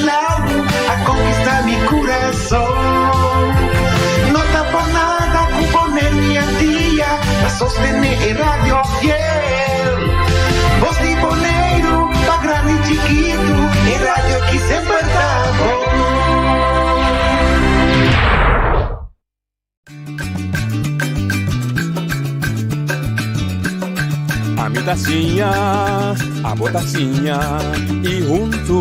ganado a conquistar mi corazón. No está por nada componer mi día a sostener el radio fiel. Voz di Bonaire, pa' grande y chiquito, el radio aquí sempre está bom. A mi tacinha, a botacinha, e junto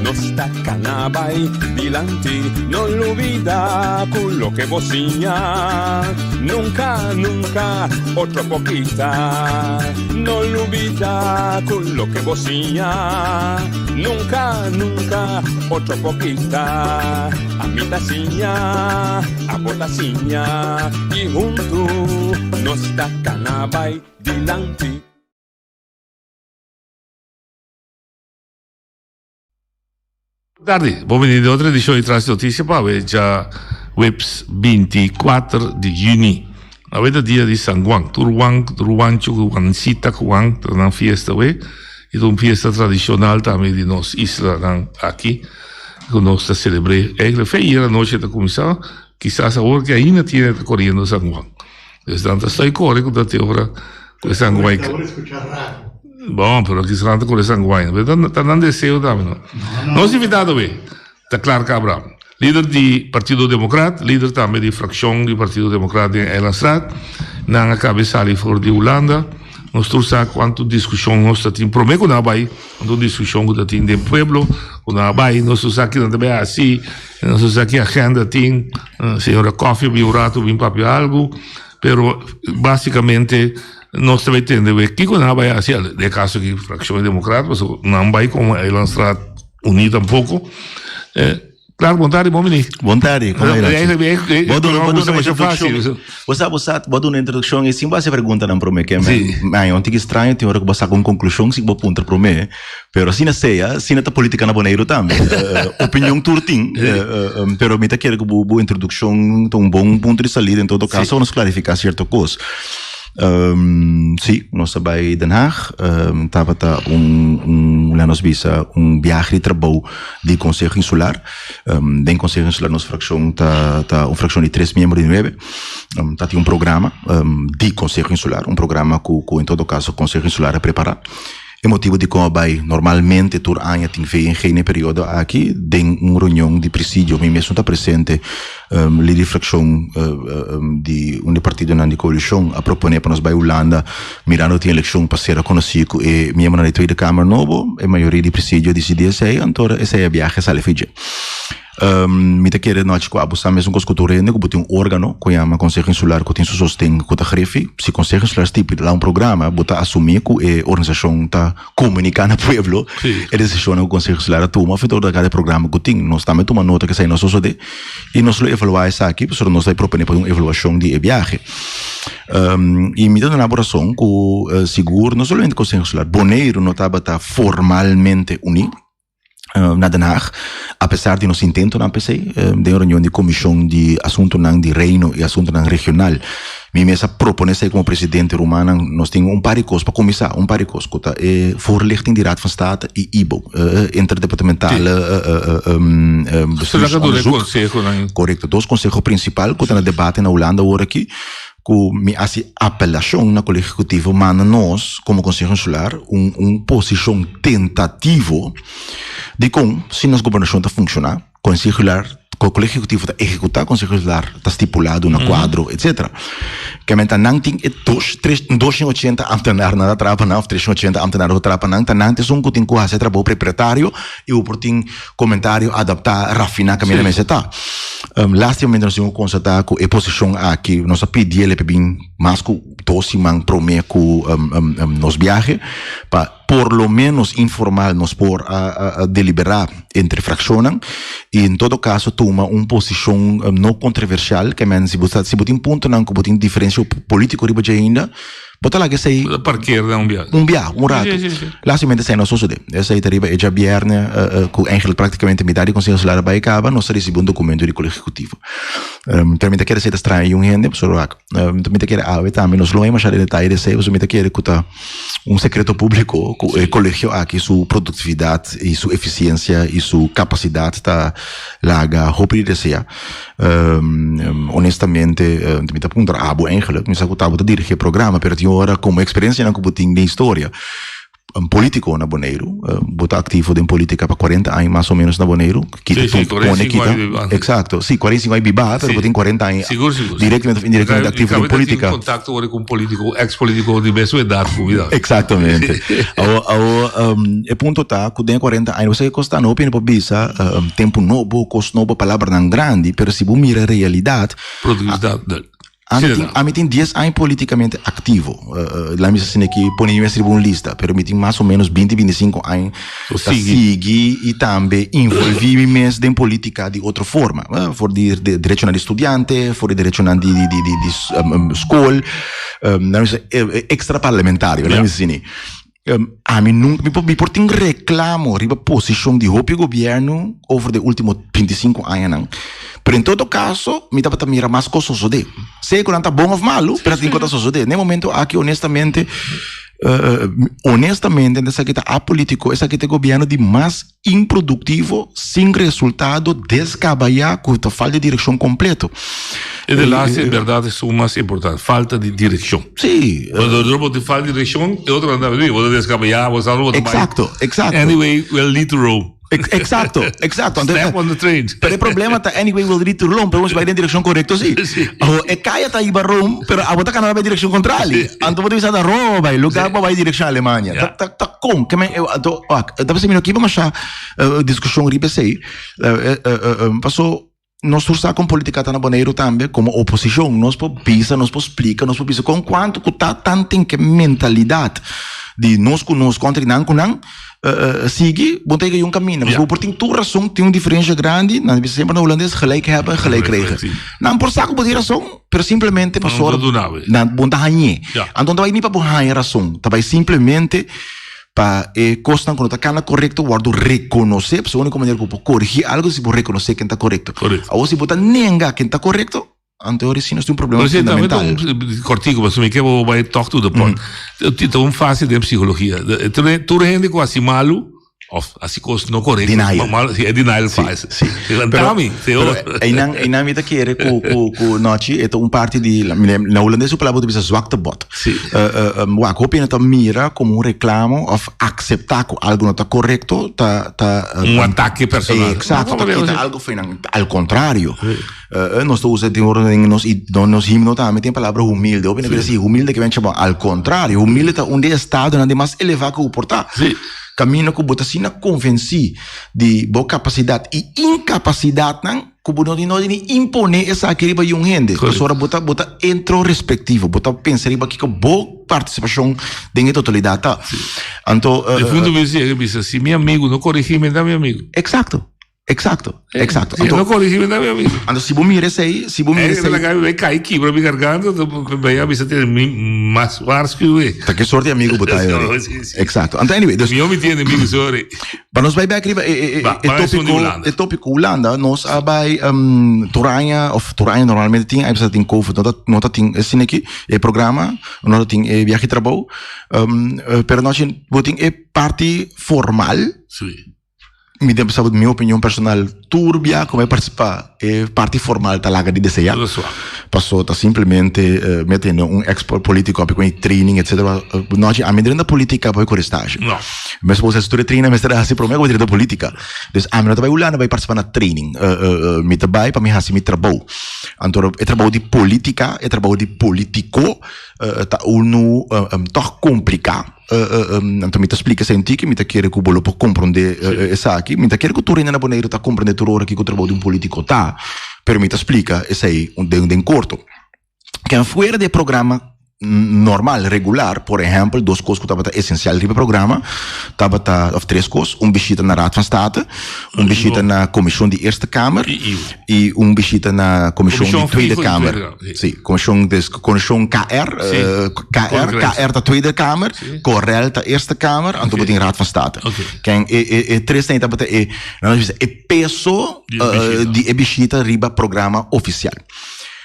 nos tacanabay dilante, no lo olvida con lo que vocinha, nunca, nunca, otra poquita, no lo olvida con lo que vocinha, nunca, nunca, otra poquita, a mi tacinha, a botacinha, e junto nos tacanabay dilante. Tarde, benvenuti a outra edição de Trans Notícia para ver já webs 24 de junho. A ver dia de San Juan, Turuan, Chucuancita, Juan, na fiesta, e uma fiesta tradicional também de nossa isla aqui, que nós celebramos. É feia a noite da comissão, quizás agora que ainda tinha correndo San Juan. Portanto, estou correndo da teoria com San Juan. Bom, pero aqui se canta com San Juan. Está dando desejo também, não? Nós invitado, está claro Cabral, líder do Partido Democrata, líder também da fração do Partido Democrata em Elanstraat, na cabeça ali fora de Holanda. Nós trouxemos quanto discussão nós temos, prometo que não vai, quanto discussão que temos do pueblo, que não vai, nós trouxemos aqui também assim, nós trouxemos aqui a agenda tem, senhora Coffee, bem rato, bem papel algo, pero basicamente nós também entendemos que não vai assim, de caso que fração democrata, não vai como a Elanstraat unida um pouco. Claro, bom tarde, bom menino. Bom tarde, como é que você pode uma introdução e sim você pergunta não promete mas ontem que estranho tem hora que você com conclusão se vou ponta promete, pero assim não sei, assim tá política na Bonaire também, opinião turtim, pero me tá querendo que boa introdução um bom ponto de saída em todo caso nos clarificar certa coisa. Sim, nós sabemos em Den Haag, estava lá nos visa viagem de trabalho de Conselho Insular, do Conselho Insular nossa fração tá uma fração de 3 membros de 9, tem programa de Conselho Insular, programa que em todo caso o Conselho Insular a preparar. É motivo de como vai normalmente todo ano tem feito em período aqui tem uma reunião de presídio, mas mesmo está presente líder fração de partido na coalição a proponer para nós vai Holanda mirando a eleição para ser conhecido e membro da Tweede Câmara novo a maioria de presídio decidiu sair então essa é a viagem sale feija. Me te querer nós com abusar mesmo com os culturais que botem órgão que chama Conselho Insular que tem sustém que tá grefe se Conselho Insular tipo lá programa botar assumir que a organização tá comunicando ao povo e decisão o Conselho Insular toma feito da cada programa que tem nós também toma nota que sai nosso sode e nós lo evaluar isso aqui por nós vai proponer para uma evaluação de viagem e me dá uma elaboração que seguro não somente o Conselho Insular Bonaire não estava formalmente unido na Den Haag, apesar de nós intento na PC, de reunião de comissão de assunto de reino e assunto regional, me mesa propõe ser como presidente romano, nós temos par de coisas para começar, par de coisas, que é voorlichting de Raad van State e IBO, interdepartamental correto, dois conselhos principais que estão na debate na Holanda agora aqui, que assim apelação na colégio executivo manda nós como Conselho Insular posição tentativa de como se nossa governação está funcionar Conselho Insular o colégio executivo está executar o Conselho Insular está estipulado no quadro etc que a mente não tem 280 ambtenaar na trapa não 380 ambtenaar na trapa não tá não tem que tem que fazer trabalho preparatório e o portim comentário adaptar rafinar que a minha está lastimamente nós temos constatar que a posição aqui nossa pedir ele bem mais que doce man prometo nos viaje para por lo menos informal nos por a deliberar entre fraccionam e em todo caso toma uma posição não controversial que men se botar ponto não que botar diferença político riba ainda Bota lá que sei parkeer dan via. Um rato. Lá se mente sei não sucede. Essa aí arriba é já viernes, com eigenlijk praticamente metade do conselho salário vai acabar, nós recebemos um documento do colégio executivo. Também te quer ser estranho gente, pessoal. Também te quer também nós não é mais detalhe de sei, também te quer escutar secreto público, o colégio aqui sua produtividade e sua eficiência e sua capacidade está larga, roupa de ser. Honestamente, também te apontar eigenlijk, me sabe que dirigir programa, pero tinha hora como experiência na que de história. Político na Bonaire, botar ativo em política para 40 anos mais ou menos na Bonaire, que exato, sim, 45 anos bibar, pero tem 40 anos diretamente ativo em política. Contato com político, ex-político de mesma idade, exatamente. O ponto tá, que tem 40 anos, você custa não opinião para bisa, tempo novo, custo novo, palavra não grande, pero se você mira a realidade, produtividade. A mim tem 10 anos politicamente ativo. Lá me assim que põe uma lista, pero me tem mais ou menos 20, 25 anos a seguir e também envolvi-me em política de outra forma. For de direito de estudante, for de direito de escola, extra parlamentário, lá me assim. A mim nunca me portei um reclamo riba posição de roupa governo over de últimos 25 anos. Pero em todo caso, me dá para mirar mais coisas de. Sei que não está bom ou malo, pero tem coisas de. No momento aqui honestamente, nessa que está apolítico, essa que tem governo de mais improdutivo, sem resultado, descabalhar, com a falta de direção completo. E de lá, é verdade, isso é o mais importante, falta de direção. Sim. Quando te falta de direção, é outra coisa, você descabalhar, você não vai. Exato. Anyway, we'll lead to Rome. Exato. Step on the train. Pero o problema tá, anyway, will lead to Rome, pero você vai na direção correta, sim. É caia tá iba Rome, pero a botar canal vai direção contrária. Então você vai da Roma, vai, lugar vai direção Alemanha. Tá com, que me eu tá pensando aqui vamos achar discussão riba sei. Passou nós forçar com política tá na Bonaire também como oposição, nós po pisa, nós po explica, nós po pisa com quanto que tá tanto que mentalidade de nós contra não sigue, botei que um caminho. Mas por tem tua razão, tem uma diferença grande, não deve sempre na holandês, gelijk hebben, gelijk krijgen. Não por saco por razão, pero simplesmente passou na bonta hanhe. Então vai nem para bonta razão, tá vai simplesmente para costa quando tá cana correto, guardo reconhecer, pessoa única maneira que corrigir algo se por reconhecer quem tá correto. Ou se botar nenga quem tá correto, anterior sim nós temos problema fundamental. Cortigo, mas me quero vai talk to the point. Então fase de psicologia. Tu rende quase malo, assim coisa não correto. Denial faz. Ainda me tá querer com noite, é parte de na holandês o palavra de zwakte bot. O que opina tá mira como reclamo of aceitar que algo não está correto, tá ataque personal. Exato, algo foi ao contrário. Nós usamos nos himnos também tem a palavra humilde. Eu penso assim, humilde que vem chamar ao contrário. Humilde é um estado onde é mais elevado que o portar. Caminho que bota assim na convenci de boa capacidade e incapacidade não que não impõe essa aqui para um gente. Pessoa bota introspectivo, bota pensar que boa participação da totalidade. Então, no fundo me diz assim, meu amigo não corrigi me dá meu amigo. Exato. Eu não corrigi me dá meu amigo. Então se você mira aí, vai cair aqui para me garganta, vai a bisa ter mais vários que eu. Tá que sorte amigo botar aí. Exato. Então anyway, eu me entendo amigo sorry. Mas nós vai back é tópico Holanda, nós vai Toranha normalmente tem, aí você tem COVID, não tem assim aqui, é programa, não tem viagem de trabalho, pero nós tem parte formal. Sim. Me deu para minha opinião personal turbia como é participar é parte formal da laga de desejar passou tá simplesmente metendo export político com training etc nós a medida da política vai com estágio mas você estuda treina mas será assim promete com da política então a menina vai olhar vai participar na training me trabalho para me fazer meu trabalho então é trabalho de política é trabalho de político tá tá complicado então me explica assim que me quer que o bolo para compreender essa aqui me quer que tu reina na Bonaire tá compreender tudo hora que o trabalho de político tá pero me explica esse aí de corto que fora de programa normal, regular, por exemplo, 2 coisas que estava essencial do programa, of 3 coisas, visita na Raad van State, visita na Comissão de Eerste Kamer e visita na Comissão de Tweede Kamer. Sim, Comissão KR, KR da Tweede Kamer, Correl da Eerste Kamer, en toen Raad van State. Kijk, 3 tem peso de visita riba programa oficial.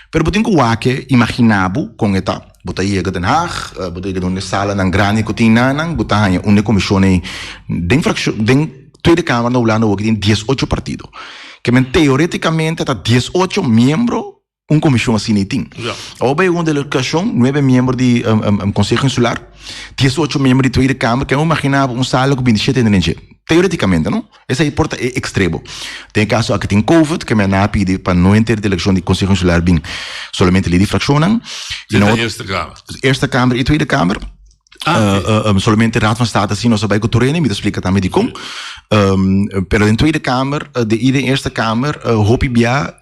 Pero botin ko wake imaginabo kung eta buta iega Den Haag, buta iega doen sala ng grani kutina nang buta hanya une komisione den fraksyon den Tweede Kamer na ulano wag din 18 partido. Que men teoreticamente ta 18 miembro comisión assim niting. Ou bem uma delegação, 9 membros de Conselho Insular, 18 membros de Tweede Kamer, que eu imaginava sala com 27 NG. Teoreticamente, não? Essa aí porta é extremo. Tem caso aqui tem COVID, que me na pide para não ter delegação de Conselho Insular bem somente ali de fraccionam. Eerste Kamer e Tweede Kamer. Somente Raad van State assim nós vai cotorene, me explica também de como. Pero in Tweede Kamer, de Eerste Kamer, hoop ik bij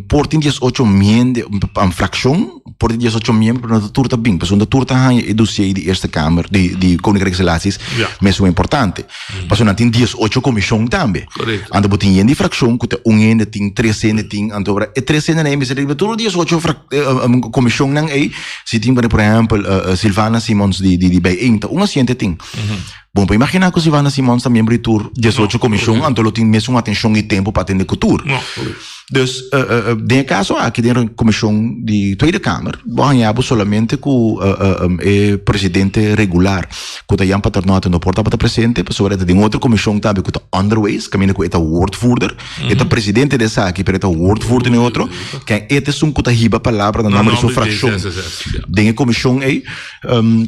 portin 18 membros een fractie, portin 18 membros para a turta bem, porque a turta há e dossiê de Eerste Kamer, de Koninkrijkse Relaties, mesmo importante. Porque não tem 18 comissão também. Ando botin em de fractie, que tem tem 13 tem, ando agora é 13 nem me seria tudo 18 comissão não é. Se tem por exemplo Silvana Simons de bijeen, uma ciente tem. Bom, para imaginar que Silvana Simons também membro de tour 18 comissão, então ela tem mesmo atenção e tempo para atender o tour. Dus, de caso aqui dentro da comissão de Tweede Kamer, ganhamos somente com o presidente regular, que está paternato no porta para presente, mas sobre tem outra comissão também que está underways, que é o woordvoerder, é o presidente dessa aqui, mas é o woordvoerder no outro, que é um que está riba palavra na nome de sua fração. De comissão aí,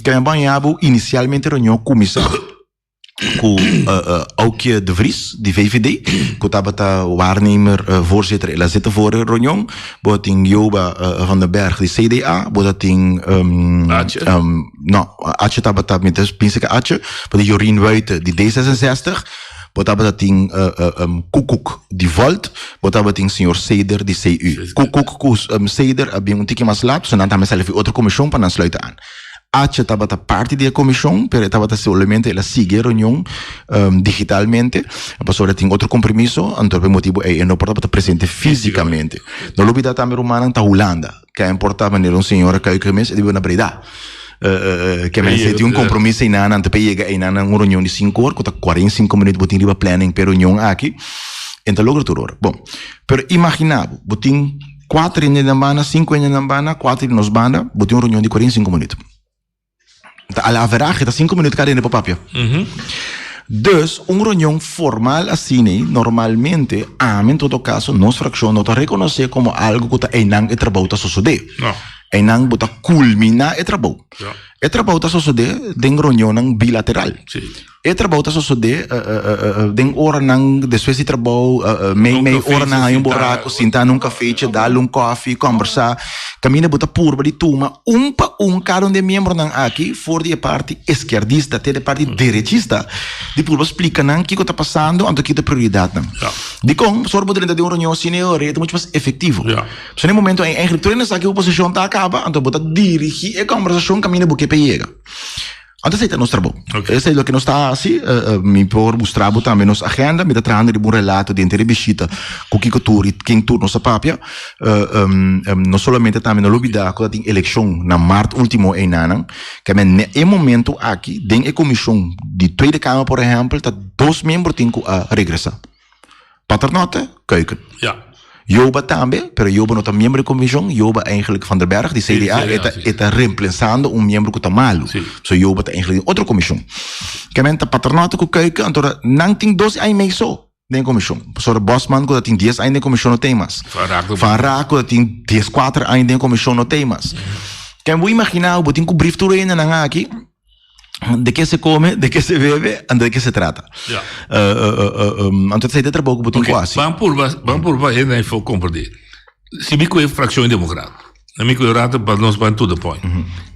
que ganhamos inicialmente reunião comissário. Com Aukje de Vries, de VVD, que estava o waarnemer, voorzitter, ela zit voor de reunião, botin Joba van den Berg, de CDA, botin Atje estava met de Pinseke Atje, botin Jorien Wuiten, de D66, botava ting Koekoek de Volt, botava ting senhor Seder de CU. Koekoek Seder havia tiki mais lá, so não também selfie outra comissão para não sluiten aan. Atje estava parte da comissão, pero estava solamente ela sigue a reunião digitalmente, mas agora tem outro compromisso, então por motivo é não pode estar presente fisicamente. Não olvida também romana na Holanda, que é importante maneira senhora que eu mês de boa breda. Que me tem compromisso em nana, então pega em nana uma reunião de 5 horas, que 45 minutos botin riba planning per reunião aqui, então logo tudo. Bom, pero imaginava, botin 4 em na banda, 5 em na banda, 4 nos banda, botin uma reunião de 45 minutos. A average está 5 minutos cada para papel. Dus, reunião formal assim, normalmente, em todo caso, nossa fração não está reconhecer como algo que está em não é trabalho a suceder. Em não está culminar é trabalho. É trabalho a suceder de reunião bilateral. É trabalho a suceder de hora não, depois de trabalho, meia hora não, em buraco, sentar num café, dar um café, conversar, caminha bota purba de turma, para cada de membro não aqui, for de parte esquerdista, até de parte direitista, de purba explica não que está passando, onde que é prioridade não. De como, só poder de uma reunião assim, é muito mais efetivo. Se no momento em eigenlijk aqui a oposição está acaba, então bota dirigir a conversação, caminha porque pega. Antes é nosso trabalho. Esse é o que nós está assim, me por mostrar também nossa agenda, me dá trazendo de um relato de entrevista com que tour e quem tour nossa papia, não somente também não olvidar que tem eleição na março último em ano, que é momento aqui, tem a comissão de Tweede Kamer, por exemplo, tá 2 membros têm que regressar. Paternotte, keuken. Joba também, pero Joba não está membro da comissão, Joba eigenlijk van der Berg, de CDA, está reemplazando membro que está malo. So Joba está eigenlijk outra comissão. Que men está patronato com keuken, então não tem 12 anos mais só na comissão. So de Bosman que tem 10 anos na comissão não tem mais. Van Raak que tem 14 anos na comissão não tem mais. Que eu imaginar, eu tenho que brief tudo ainda na aqui. De que se come, de que se bebe, e de que se trata. Então, você trabalha com quase. Vamos por vai ainda for compreender. Se me conhece fração democrática, a mim conhece para nós para tudo point.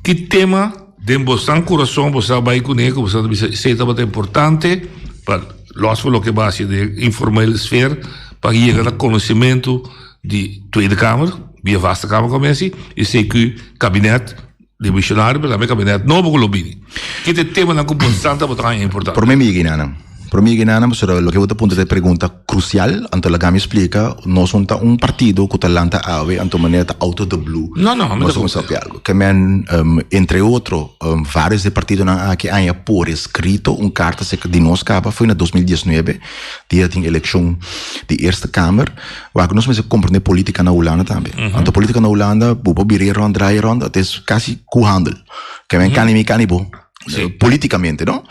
Que tema de bosan coração você vai conhecer, você deve ser também importante para nós o que base de informar a esfera para chegar ao conhecimento de Tweede Kamer, via vasta Kamer comece, e sei que o gabinete divisionário, mas também cabinet novo com lobby. Que te tema na composição é importante. Por mim, Para mim, mas lo que eu te ponto de pergunta crucial, anto la gami explica, nós somos um partido que talanta ave, anto maneira auto de blue. Não, nós somos algo. Que men, entre outros, vários de partidos que há por escrito carta de nós capa foi na 2019, dia da eleição de Eerste Kamer, waar nós mesmo compreender política na Holanda também. Anto política na Holanda, bobo birir rond, draai rond, het is quasi koehandel. Que men kan bo. Politicamente, não?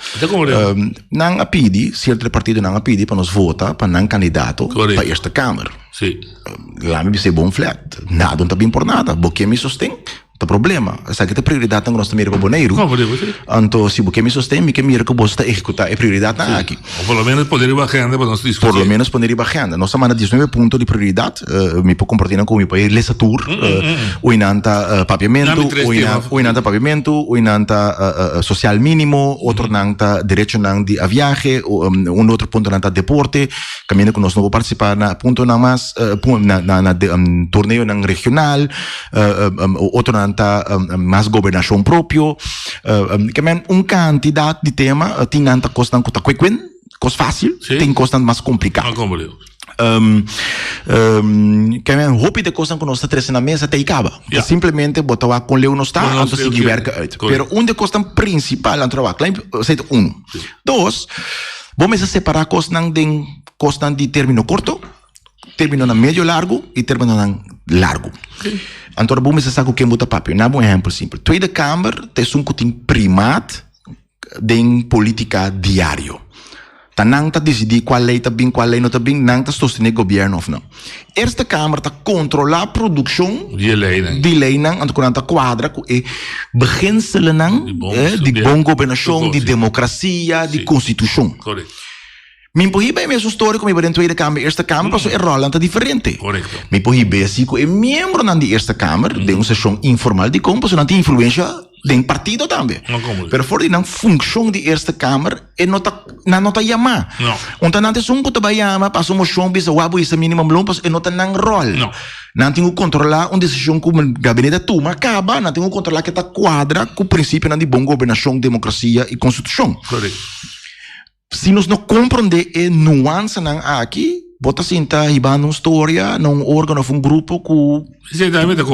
Não pedi, certo partido não pedi para nós votar para não candidato para esta Câmara. Sim. Lá me disse bom flat. Nada não está bem por nada. Porque me sustém. Tá problema. Essa aqui é prioridade que nós também para Bonaire. Então, se você me sustém, me que mira que você está executar é prioridade aqui. Ou pelo menos poderia ir agenda para nós discutir. Por lo menos poderia ir agenda. Nós estamos 19 pontos de prioridade. Me pode compartilhar com o meu país legislatur. O inanta paviamento, o inanta paviamento, o inanta social mínimo, outro nanta direito de a viaje, outro ponto nanta deporte. Caminho que nós não vamos participar na ponto na mais na torneio regional, outro nanta mais governação próprio, que men quantidade de tema tem nanta costa que tá coisa fácil, tem costa mais complicado. Que men roupa de coisa que nós está na mesa até acaba. Simplesmente botar com leu não está, antes se diverca. Pero de costa principal antro a claim, certo dois, vamos separar costa de término curto, término na médio largo e término na largo. Então, vamos pensar com quem bota papel. Não é um exemplo simples. Tweede Kamer tem um primaat de política diário. Não está decidir qual lei está bem, qual lei não está bem, não está sostener o governo ou não. Esta Câmara está controlar a produção de lei, então está quadra e beginsel de bom governação, de democracia, de constituição. Correto. Me pohibe mesmo histórico me dentro da Câmara, esta Câmara passou rolante diferente. Correto. Me pohibe assim que é membro da esta Câmara, de uma sessão informal de como passou tem influência de partido também. Pero fora de função de esta Câmara é nota chamar. Não. Então não tem que te chamar, passou moção bisa wabo isso mínimo blom, passou é nota não rol. Não. Não tem que controlar uma decisão que o gabinete toma, acaba, não tem que controlar que está quadra com o princípio de bom governação, democracia e constituição. Correto. Se nós não compreender a nuance aqui, bota assim, tá ribando uma história, num órgão ou um grupo que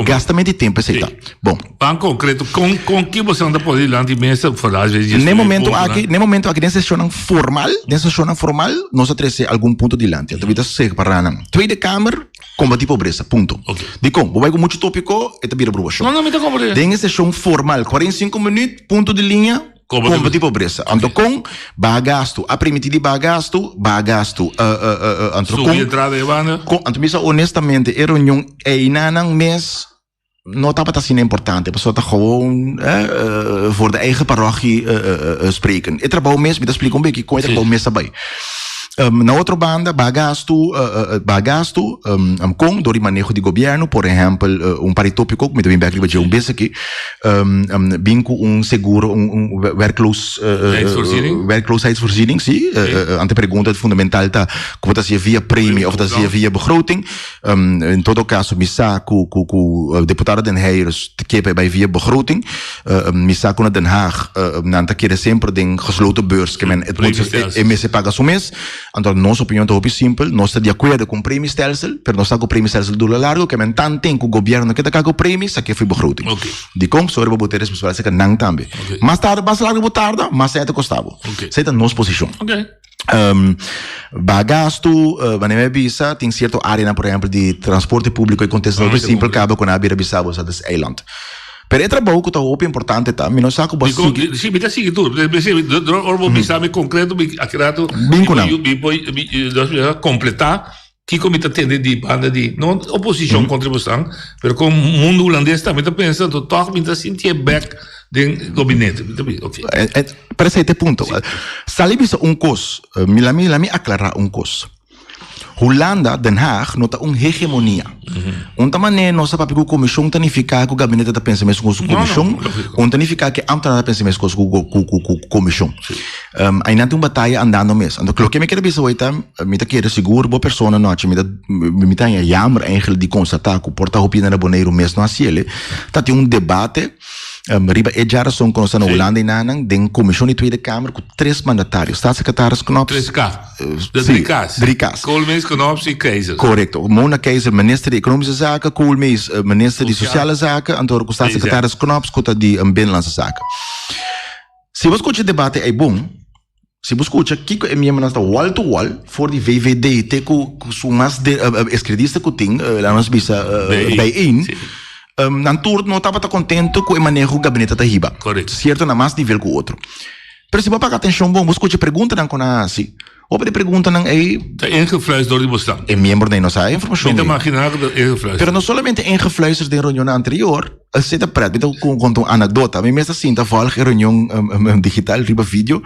gasta muito tempo, aceita. Bom. Em concreto, com que você anda por ir lá de mesa frase? No momento aqui, nessa sessão formal, nós trazemos algum ponto de lante. Então, vamos separar. Tweede Kamer, combater pobreza, ponto. De como? Vou com muito tópico, e te vira para o Não, me está compreendendo. Tem sessão formal, 45 minutos, ponto de linha, combater pobreza. Então, com bagasto, a permitir bagasto, subir entrada e banda. Então, honestamente, a reunião é inanang mês, não estava assim importante. A pessoa está gewoon voor de eigen parochie spreken. Eu trabalho mês, me explico bem que como eu trabalho mês também. Na outra banda, bagasto, com door manejo de governo, por exemplo, paritópico, que me também vai aqui, bem aqui, binco seguro, werkloosheidsvoorziening, sim, ante pergunta fundamental tá, como tá se via prêmio ou tá se via begroting, em todo caso, misa o deputado Den Heijers, que vai via begroting, misa na Den Haag, não tá querer sempre den gesloten beurs, que men het moet MS paga so mês. Então, nossa opinião é simples, nós estamos de acordo com o prêmio stelsel, mas nós estamos com o prêmio stelsel do largo, que tanto tem que o governo que está com o prêmio, isso aqui foi begroting. De como, sobre o botar as pessoas que não também. Mais tarde, mais largo, tarde, mais certo costava. Isso é a nossa posição. Bagasto, wanneer visa, tem certa área, por exemplo, de transporte público e contexto simples, acaba com a beira-bissau, dat is eiland. Per é trabalho que está importante, tá? Me não saco bastante. Sim, me dá seguir tudo. Orbo me sabe concreto, me acredito. Completar que como está tendo de banda de não oposição, contribuição, mas como o mundo holandês também está pensando, toch me está sentindo back do gabinete. Para esse ponto, salib is coisa, me aclarar coisa. Holanda, Den Haag, nota hegemonia. Maneira, nossa papel comissão tanificar que o gabinete está pensando mesmo com a comissão, tanificar que a ambtenaren pensa mesmo com a comissão. Ainda tem uma batalha andando mesmo. Então, o que me quer dizer hoje, me quer seguro, boa pessoa não, me tem jammer eigenlijk de constatar que o porta-roupa na Bonaire mesmo não assim, tá tem debate riba e jara são conosco na Holanda e nanang den comissão de Tweede Kamer com 3 mandatários, staatssecretaris Knops. 3K. De Sim, 3K's. 3K's. Koolmees, Knops e Keizer. Correcto. Mona Keizer, minister de Economische Zaken, Koolmees, minister de Sociale Zaken, en door staatssecretaris Knops, kota die Binnenlandse Zaken. Se você escuta o debate é bom, se você escuta Kiko é membro nesta wall to wall for die VVD, te com mais esquerdista que tem, lá nós bisa bij-in. Nan turno não estava contente com o manejo do gabinete da riba. Correto. Certo, na mais nível que o outro. Mas se você pagar atenção bom, você escuta pergunta não com a assim. Ou de pergunta não é ingefluisterd door die bestand. é membro da nossa informação. Niet imaginar que ingefluisterd. Pero não somente ingefluisterd de reunião anterior, se da pret, então conto uma anedota, mas mesmo assim, tá volg reunião digital, riba vídeo.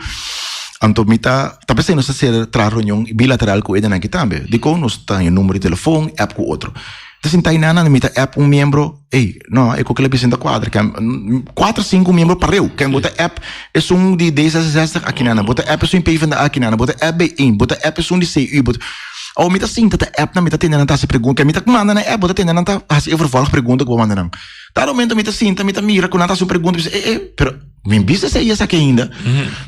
Então, tá pensando se ser tra reunião bilateral com ele aqui também. Dico, nós tá em número de telefone, app com outro. Então, tá na mita app membro, não, é com aquele bicho da quadra, que 4, 5 membros para eu, que bota app é de 10 a 60 aqui na, bota app é PVD aqui na, bota app é bota app é de CU, bota ou mita sim, tá app na mita tendo tá se pergunta, mita manda na app, bota tendo tá assim, eu vervolg pergunta que vou mandar não. Tá momento mita sim, tá mita mira, quando tá se pergunta, pero min business é essa aqui ainda.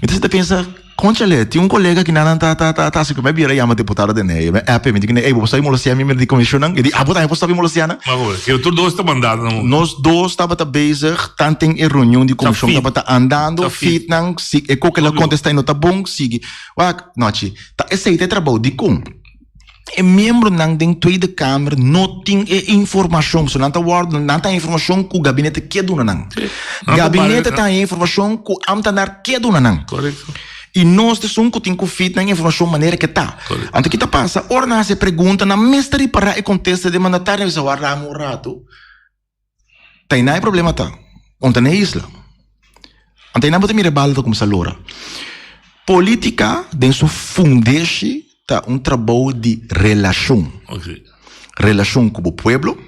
Então você pensa Conchale, tinha colega que não tá assim como é bira chama deputado de nei, app me diz que vou sair molestia me de comissionang, e botar vou sair molestiana. Mas eu tur dois tá mandado não. Nós dois estava bezig, tanto em reunião de comissão estava andando, fit nang, se é que ela contesta e não tá bom, sigue. Wak, noite, tá esse aí trabalho de com. É membro nang den Tweede Kamer não tem informação, so não tá informação que o gabinete quer do nang. Gabinete tá informação que o ambtenaar quer do nang. Correto. E nós temos que fit na informação maneira que tá. Então que tá passa, ora na se pergunta na mestre para e contesta de mandatário se warra um rato. Tem não é problema tá. Onde na isla. Então não pode me rebala como salora. Política dentro fundeixe tá trabalho de relação. Okay. Relação com o povo,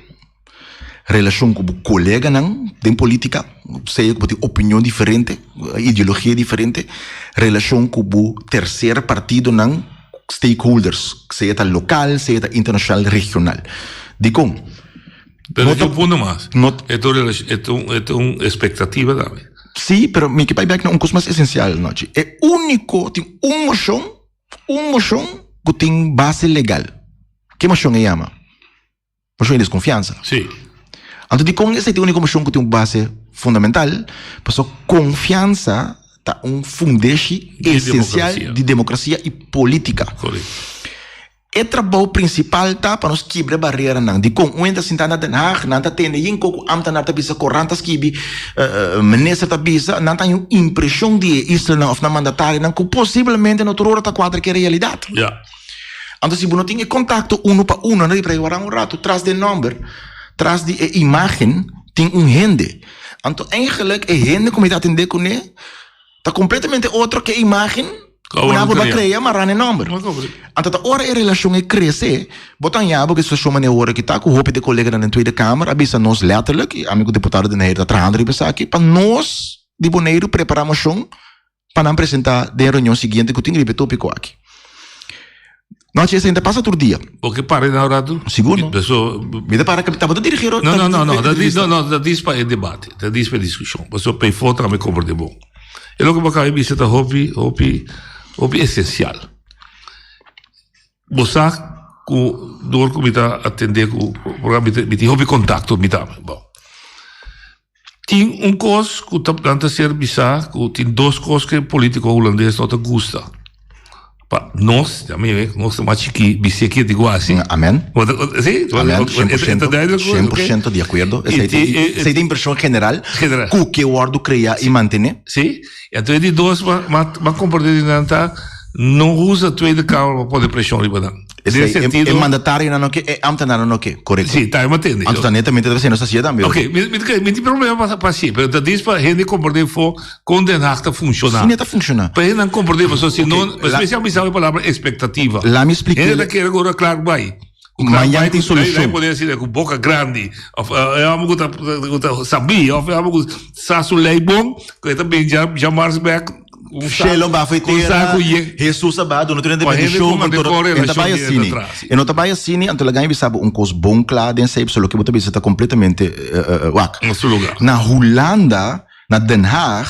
relação com o colega não, de política, sei que tem opinião diferente, ideologia diferente, relação com o terceiro partido não, stakeholders, seja local, seja internacional, regional. Digo, pero é um ponto mais. É uma expectativa também. Sim, pero me que back não coisa mais essencial, não é? É único, tem moção que tem base legal. Que moção é chama? Moção de desconfiança. Sim. Então, com esse é o único moção que tem uma base fundamental, porque confiança tá fundeixe essencial de democracia e política. Correto. O trabalho principal tá para nós quebrar barreira não. De com o ainda sentado na Den Haag, não tá tendo em coco ambtenaar tá bisa corrantas quibi, minister tá bisa, não tá uma impressão de Israel of na mandatário não que possivelmente no outro hora tá quadra que é realidade. Ja. Então se você não tem contato uno para uno, não para ir um rato, traz de número, traz de imagem, tem rende. Então eigenlijk rende como está atender com ele, tá completamente outro que imagem. Una vai criar marane número. Então a hora a relação é crescer, botan já porque se chama ne hora que tá com o de colega na Tweede Kamer, avisa nós letterlijk, amigo deputado de Neira tá traindo e aqui para nós de Bonaire preparamos para apresentar de reunião seguinte que tem o tópico aqui. Nós ainda passa todo dia. Porque para na hora do seguro. Me para que estava dirigir. Não, da diz para o debate, da diz para a discussão. Você pei foto também compra de bom. E logo para cá me senta hobby essencial. Você com dor que me está atender com o programa me tem hobby contato me tá. Bom. Tem coisa que tá planta ser bizarro, que tem duas coisas que o político holandês não te gosta. Nós, também, nós estamos aqui, bissequia de assim. Amém. Sim, 100% de acordo. Essa é a impressão general. O que o ordo cria e mantém. Sim. Então, de dois, mas comportamento não usa Tweede Kamer para poder pressão ali para é mandatário não que é ambtenaar não que correto. Sim, tá, mantendo. Então, netamente deve ser nossa sociedade também. Ok, me tem problema para si, mas diz para gente comportar for condenar a funcionar. Sim, está funcionar. Para ele não comportar, mas se não, especialmente a palavra expectativa. Lá me explica. Ele quer agora claro vai. Amanhã tem solução. Ele pode dizer com boca grande, é algo que sabia, é algo que sabe lei bom, que também já Marsberg Shelo ba foi ter Jesus abado no treino de show no trabalho assim e no trabalho assim então lá ganha sabe coisa bom claro den sei só que você está completamente wak no seu lugar na Holanda na Den Haag,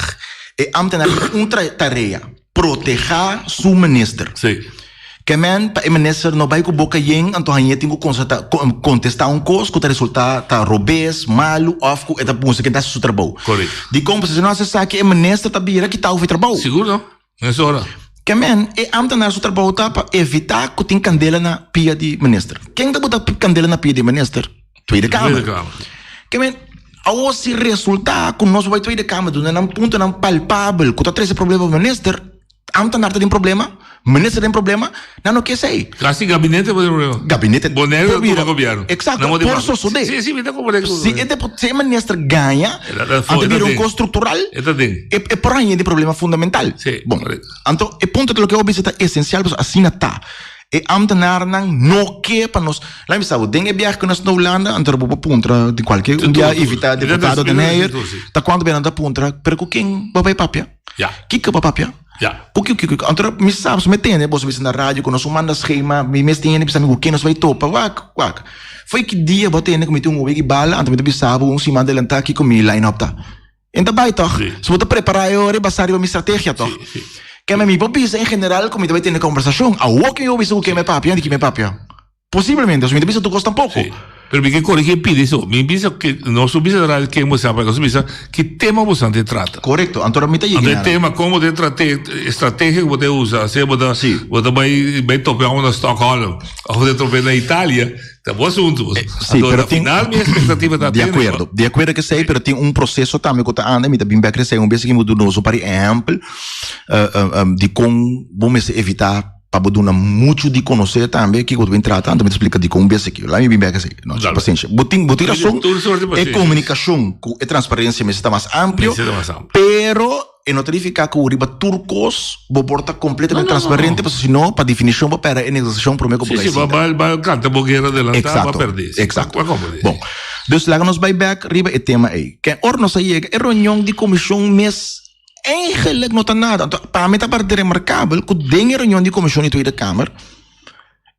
e ambtenaar een tarefa, proteger su minister. Sim. Que men, pa minister no vai com boca yen, então aí tem que contestar coisa que o resultado tá robês, malo, of que é música que dá seu trabalho. Correto. De como se não se sabe que o minister tá bira que tá o trabalho. Seguro não? Nessa hora. Que men, é ambtenaar seu trabalho tá para evitar que tem candela na pia de minister. Quem tá botar candela na pia de minister? Tweede Kamer. Que men, ao se resultar que nós vai Tweede Kamer, num ponto não palpável, que tá trazendo problema do minister, ambtenaar tem problema. Minister tem problema, não quer sair. Assim, gabinete tem problema. Gabinete Bonaire do governo. Exato, por isso sou de. Sim, me dá como é se o ministro ganha, então vira um costo estrutural, é por aí de problema fundamental. Bom, então, o ponto do que eu observo é essencial, assim está. E ambtenaar não quer para nós. Lá me sabe, tem viagem que nós na Holanda, então vou pontra de qualquer dia evitar deputado de Neyer, tá quando vem na pontra, pero quem vai papia? Que vai papia? O que então me sabe, me tem, né, você na rádio quando nós manda schema, me tem, né, precisa me quem nós vai topa, wak. Foi que dia botei, né, cometi week bala, então me sabe, um cima dele tá aqui com me line up tá. Então vai toch. Se você preparar eu rebassar uma estratégia toch. Que me popisa em geral como vai ter na conversação, a o que eu visto que me papia, que me papia. Possivelmente, se me visto tu gosta um pouco. Pero me corrige pide isso. Me pensa que não subisse a que você sabe, nós pensa que tema você te trata. Correto. Então me tá chegando. O tema como de tratar estratégia que você usa, se você vai tocar na Estocolmo, ou você tocar na Itália, tá bom assunto. Sim, pero final minha expectativa tá de acordo que sei, pero tem processo também que tá anda, me tá bem crescer vez que mudo nosso para exemplo, de como vamos evitar para dar muito de conhecer também que eu vou entrar tanto me explica de como bem aqui lá me bem que sei não paciência botin razão é comunicação é transparência mas está mais amplo pero é notificar que o riba turcos vou portar completamente transparente porque senão para definição vai para a negociação para o meu sim vai canta bogueira adelantar vai perder exato bom dus lá nos vai back riba é tema aí que or nós aí é reunião de comissão mês eigenlijk não está nada. Então, para mim, está parte remarcável que dentro da reunião de comissão de Tweede Kamer,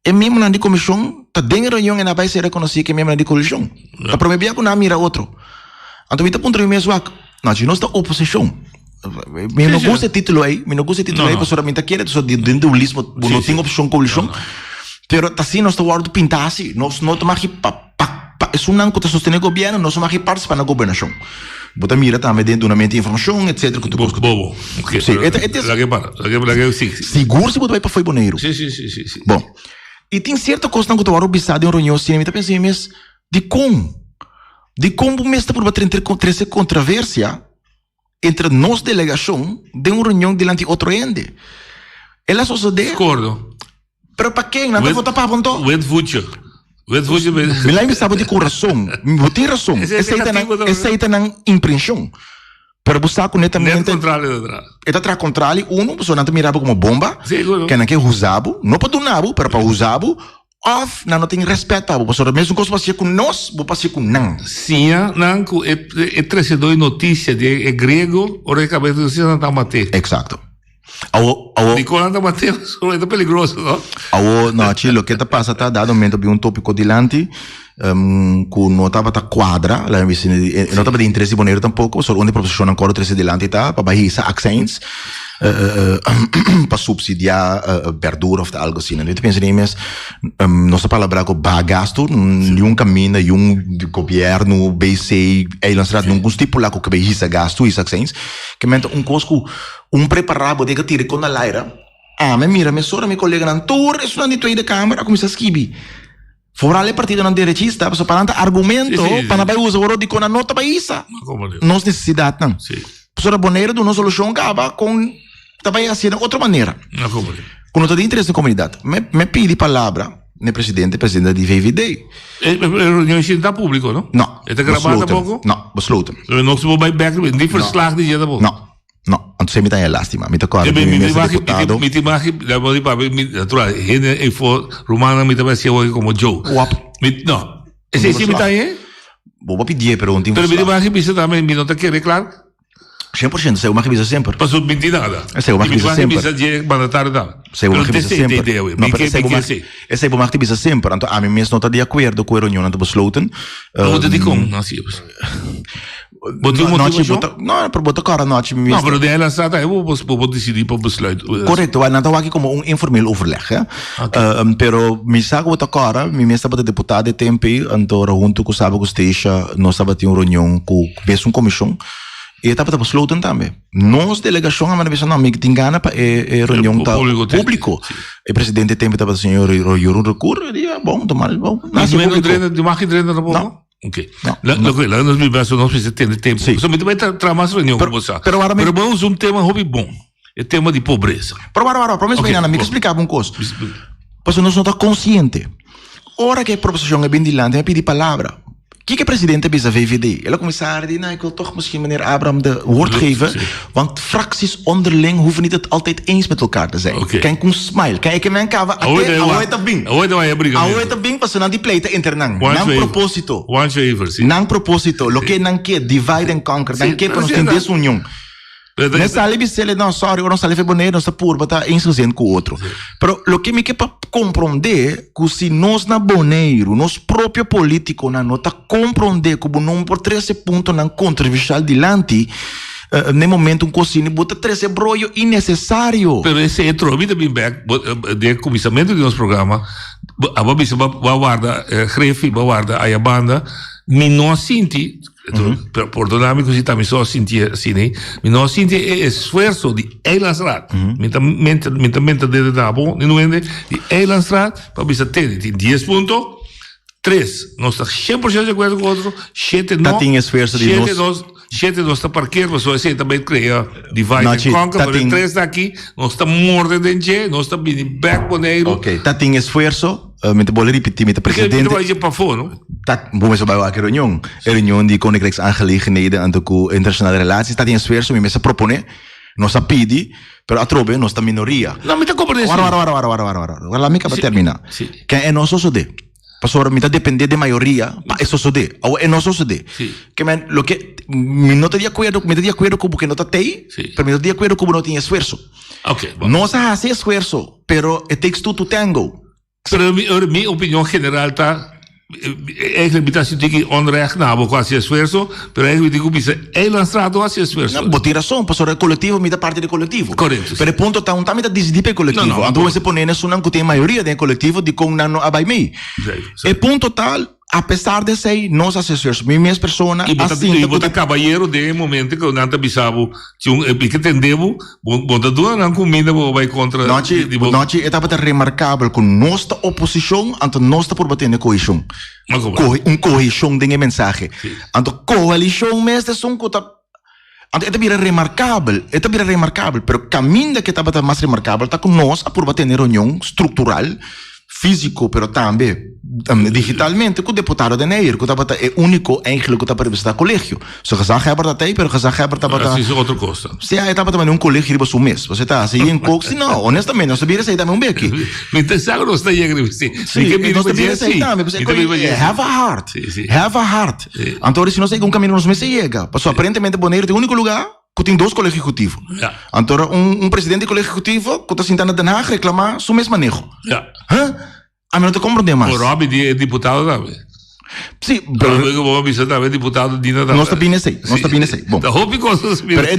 é mesmo na de comissão, está dentro da reunião e não vai ser reconhecido que é mesmo na de coalição. Está prometendo que não mira outro. Então, está ponto de mesmo, nós não está oposição. Me não gosta de título aí, porque solamente quer, só dentro do lismo, não tem opção coalição. Pero, assim, nós estamos a pintar assim, nós não estamos aqui é um que está sustentando o governo, nós somos aqui participando da governação. Bota mira também dentro de uma mente de informação, etc. Bobo. Sim, seguro se você vai para Voz di Bonaire. Sim. Bom, e tem certa coisa que eu estou observando em uma reunião cinema, eu pensei, mas de como o mestre por trazer controvérsia entre nós delegação de uma reunião diante de outro ente. Ela só se deu. Discordo. Pero para quem? Não vou tapar ponto. Me lembro sabe de coração. Tem razão. Essa aí tá na impressão. Pero buscar netamente. Está atrás contrário. Pessoa não te mirava como bomba. Que não quer usar. Não para donar, pero para usar. Off, não tem respeito. Pessoa mesmo que você com nós, vou passar com não. Sim, não. É trazedor notícia de grego. Ora é cabeça de você não está matando. Exato. Nicolás da Mateus é perigoso, não? Não, aquilo que está passando, está dado um tópico dilante, que não estava a quadra, não estava de interesse boneiro tampouco, só onde a profissão agora interesse dilante está, para baixar accents, para subsidiar verdura ou algo assim. Eu penso nem mais, nossa palavra com bagasto, nenhum caminho, nenhum governo, BC, lançado num estipular que baixar gasto, isso accents, que menta coisa preparado de que tire com a laira. Me mira, me sora, meu colega na tour, isso não é de Tweede Kamer, a começar a esquibi. Fora a partido não direitista, para parando argumento, para não usar o de com a nota para isso. Nós necessidade não. Professora Bonaire, de uma solução acaba com também assim de outra maneira. Quando eu tenho interesse na comunidade, me pede palavra, no presidente da VVD. Reunião está público, não? Não. Está gravada pouco? Não, besloten. Não se vai back, nem verslag de dia da pouco. Não, então você me tem lástima. Me toca. Me imagino, já vou dizer para natural, gente for romana me também se ouve como Joe. Não, esse sim me tá aí? Vou pedir pergunta. Pero me imagino isso também, me não tá querendo claro? 100%, sei uma revisa sempre. Passou 20 nada. Sei uma revisa sempre. Sei uma revisa sempre. Sei uma revisa sempre. Então, a mim mesmo não está de acordo com a reunião não besloten. Não te digo, não sei. Não, para botar cara noite. Não, pero de ela está eu vou decidir para besluit. Correto, não estava aqui como informeel overleg, hè. Pero me sabe botar cara, me está para deputado de tempo, então junto com sabe que esteja, nós estava tendo reunião com comissão. E estava para besluiten também. Nós delegação a manifestação não me tem gana para reunião público. O presidente tem estava senhor Jorun recurso, e bom, tomar bom. Mas não treina, de marca treina na boca. Ok. Lá nós vivemos nós precisamos ter tempo. Somente vai trazer mais reunião com você. Pero vamos tema hobby bom. É tema de pobreza. Para mim bem, me explicava coisa. Pois nós não está consciente. Ora que a proposição é bem dilante, é pedir palavra. Que o presidente bisa VVD? Ela comissaris die, ik wil toch misschien meneer Abraham de woord geven, want fracties onderling hoeven niet het altijd eens met elkaar te zijn. Kijk een smile, kijk mijn kava, ahoy ta bing, pas na di pleita internang. Nang proposito, lo que nang que divide and conquer, nang que para nos desunião. Nessa ali bisele não, sorry, eu não sei fazer boneiro, nossa purba tá insociando com o outro. Pero lo que me quer para compreender que se nós na boneiro, nós próprio político na nota compreender que não por 13 pontos na controversial dilante, no momento cocine bota 13 brolho innecessário. Pero esse é trovida bem back de comissamento de nosso programa, a babisa guarda, grefe guarda a banda, me não senti perdonami così mi sono sentito assim, né? Mi non senti esforço di Eilandsraad. Mentalmente de dabo, não é de Eilandsraad, para bisa ter 10 pontos, 3, nós está 100% de acordo com o outro, 7 não. Tem esforço de nós. 7 nós está parqueiro, mas você também cria divide and conquer, mas 3 daqui, nós está morto de nós está vindo back boneiro. Ok, tá tem esforço, me te vou repetir, me te presidente. Porque vai para fora, dat vamos bij welke reunião de Koninkrijksaangelegenheden en de internationale relaties, dat in esforço me mesa propone, nossa pidi, pero atrobe nossa minoria. Não, me tá compreendendo. Agora me acaba terminar. Quem é nosso sode? Pastor, me tá depender de maioria, pa é sode. Ou é nosso sode. Que men, lo que me não te de acordo com porque não tá tei, pero me não de acordo com não tem esforço. Okay. Nossa hace esforço, pero it takes two to tango. Pero minha opinião general tá eigenlijk biedt als je onrechtnabel quase esforço, pero eigenlijk digo bisa Eilandsraad quase esforço. Não, botar razão, pastor, o coletivo me dá parte do coletivo. Correto. Pero ponto tá me dá decidir pelo coletivo. Não, então você põe nessa não que tem maioria do coletivo de com não abai mei. E ponto tal, apesar de ser nós assessores, minhas pessoas assim, e botar cabalheiro de momento que eu não bisabo, que entendemos, botar duas não comida vai contra. Noite etapa tá remarcável com nossa oposição, então nós tá por bater na coesão. Coesão de mensagem. Então coalição mesmo são que então é bem remarcável, pero caminho que estava mais remarcável tá com nós a por bater na reunião estrutural, físico, pero também digitalmente, com o deputado de Neir, que é o único eigenlijk que está para visitar o colégio. Se gezag hebben dat pero gezag hebben dat dat is outra coisa. Se aí estava também um colégio de um mês, você está assim em cox, não, honestamente, não sabia sair também beque. Me pensava não está aí, sim. Não sabia sair também, have a heart. Então, se não sei um caminho nos meses chega, passou aparentemente Bonaire é o único lugar que tem 2 colégios executivos. Então, presidente de colégio executivo que está sentado na Den Haag reclamar seu mesmo manejo. A mim não te compreende mais. O Robbie é deputado também. Sim, pero vou avisar também deputado de nada. Não está bem sei. Bom. Pero a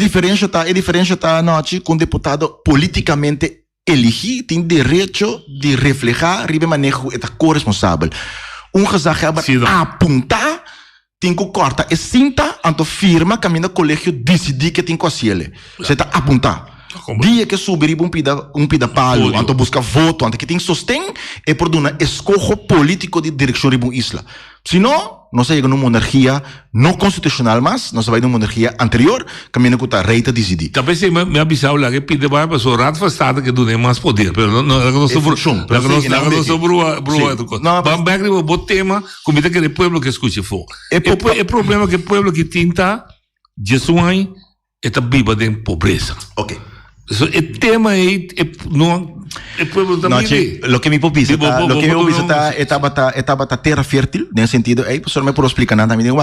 diferença tá noite com deputado politicamente elegido tem direito de reflejar ribe manejo é corresponsável. Gezag apontar tem que cortar e cinta anto firma caminho colégio decidir que tem que fazer. Você está apontar. Dia que subir um pida palo, anto busca voto, anto que tem sostém é por uma escolha político de direção de uma isla. Se não, nós chegamos numa monarquia não constitucional, mas nós vamos numa monarquia anterior, caminho que a reita decidir. Talvez se me avisar lá que pide vai para o rato fastado que dê mais poder, mas não sobre o vamos back no bom tema, como é que o povo que escute for. É problema que o povo que tenta, Jesus é viva de pobreza. Ok. El tema el pueblo también. Lo que me popisa estaba terra fértil, nesse sentido, professor me por explicar nada, me digo,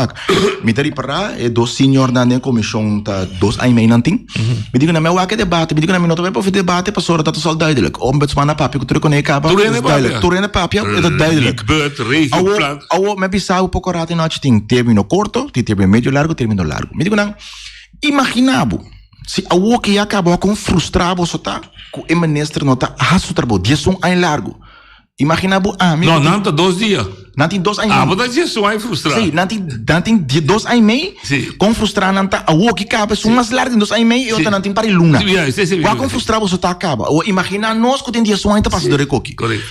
me tari para dos senhor na comissão tá 2 anos meio nanting, me digo na meu debate, me digo na minuto vai para debate, professor tá só duidelijk, ombudsman na papel, que tu reconhece capa, duidelijk, papel, é duidelijk. Me bisa pouco rato noite tem termino curto, tem termino médio largo, termino largo. Me digo não, imaginavo se a o que acabou com frustrado só tá com o ministro não tá a seu trabalho 10 anos largo. Imaginavo não, não tá 2 dias. Não tem 2 anos. Mas tá 10 anos frustrado. Sim, não tem 2 anos meio. Com frustrado não tá a o que acaba são mais largo 2 anos meio e outra não tem para luna. Qual com frustrado só tá acaba. Ou imagina nós que tem 10 anos tá passando de coque. Correto.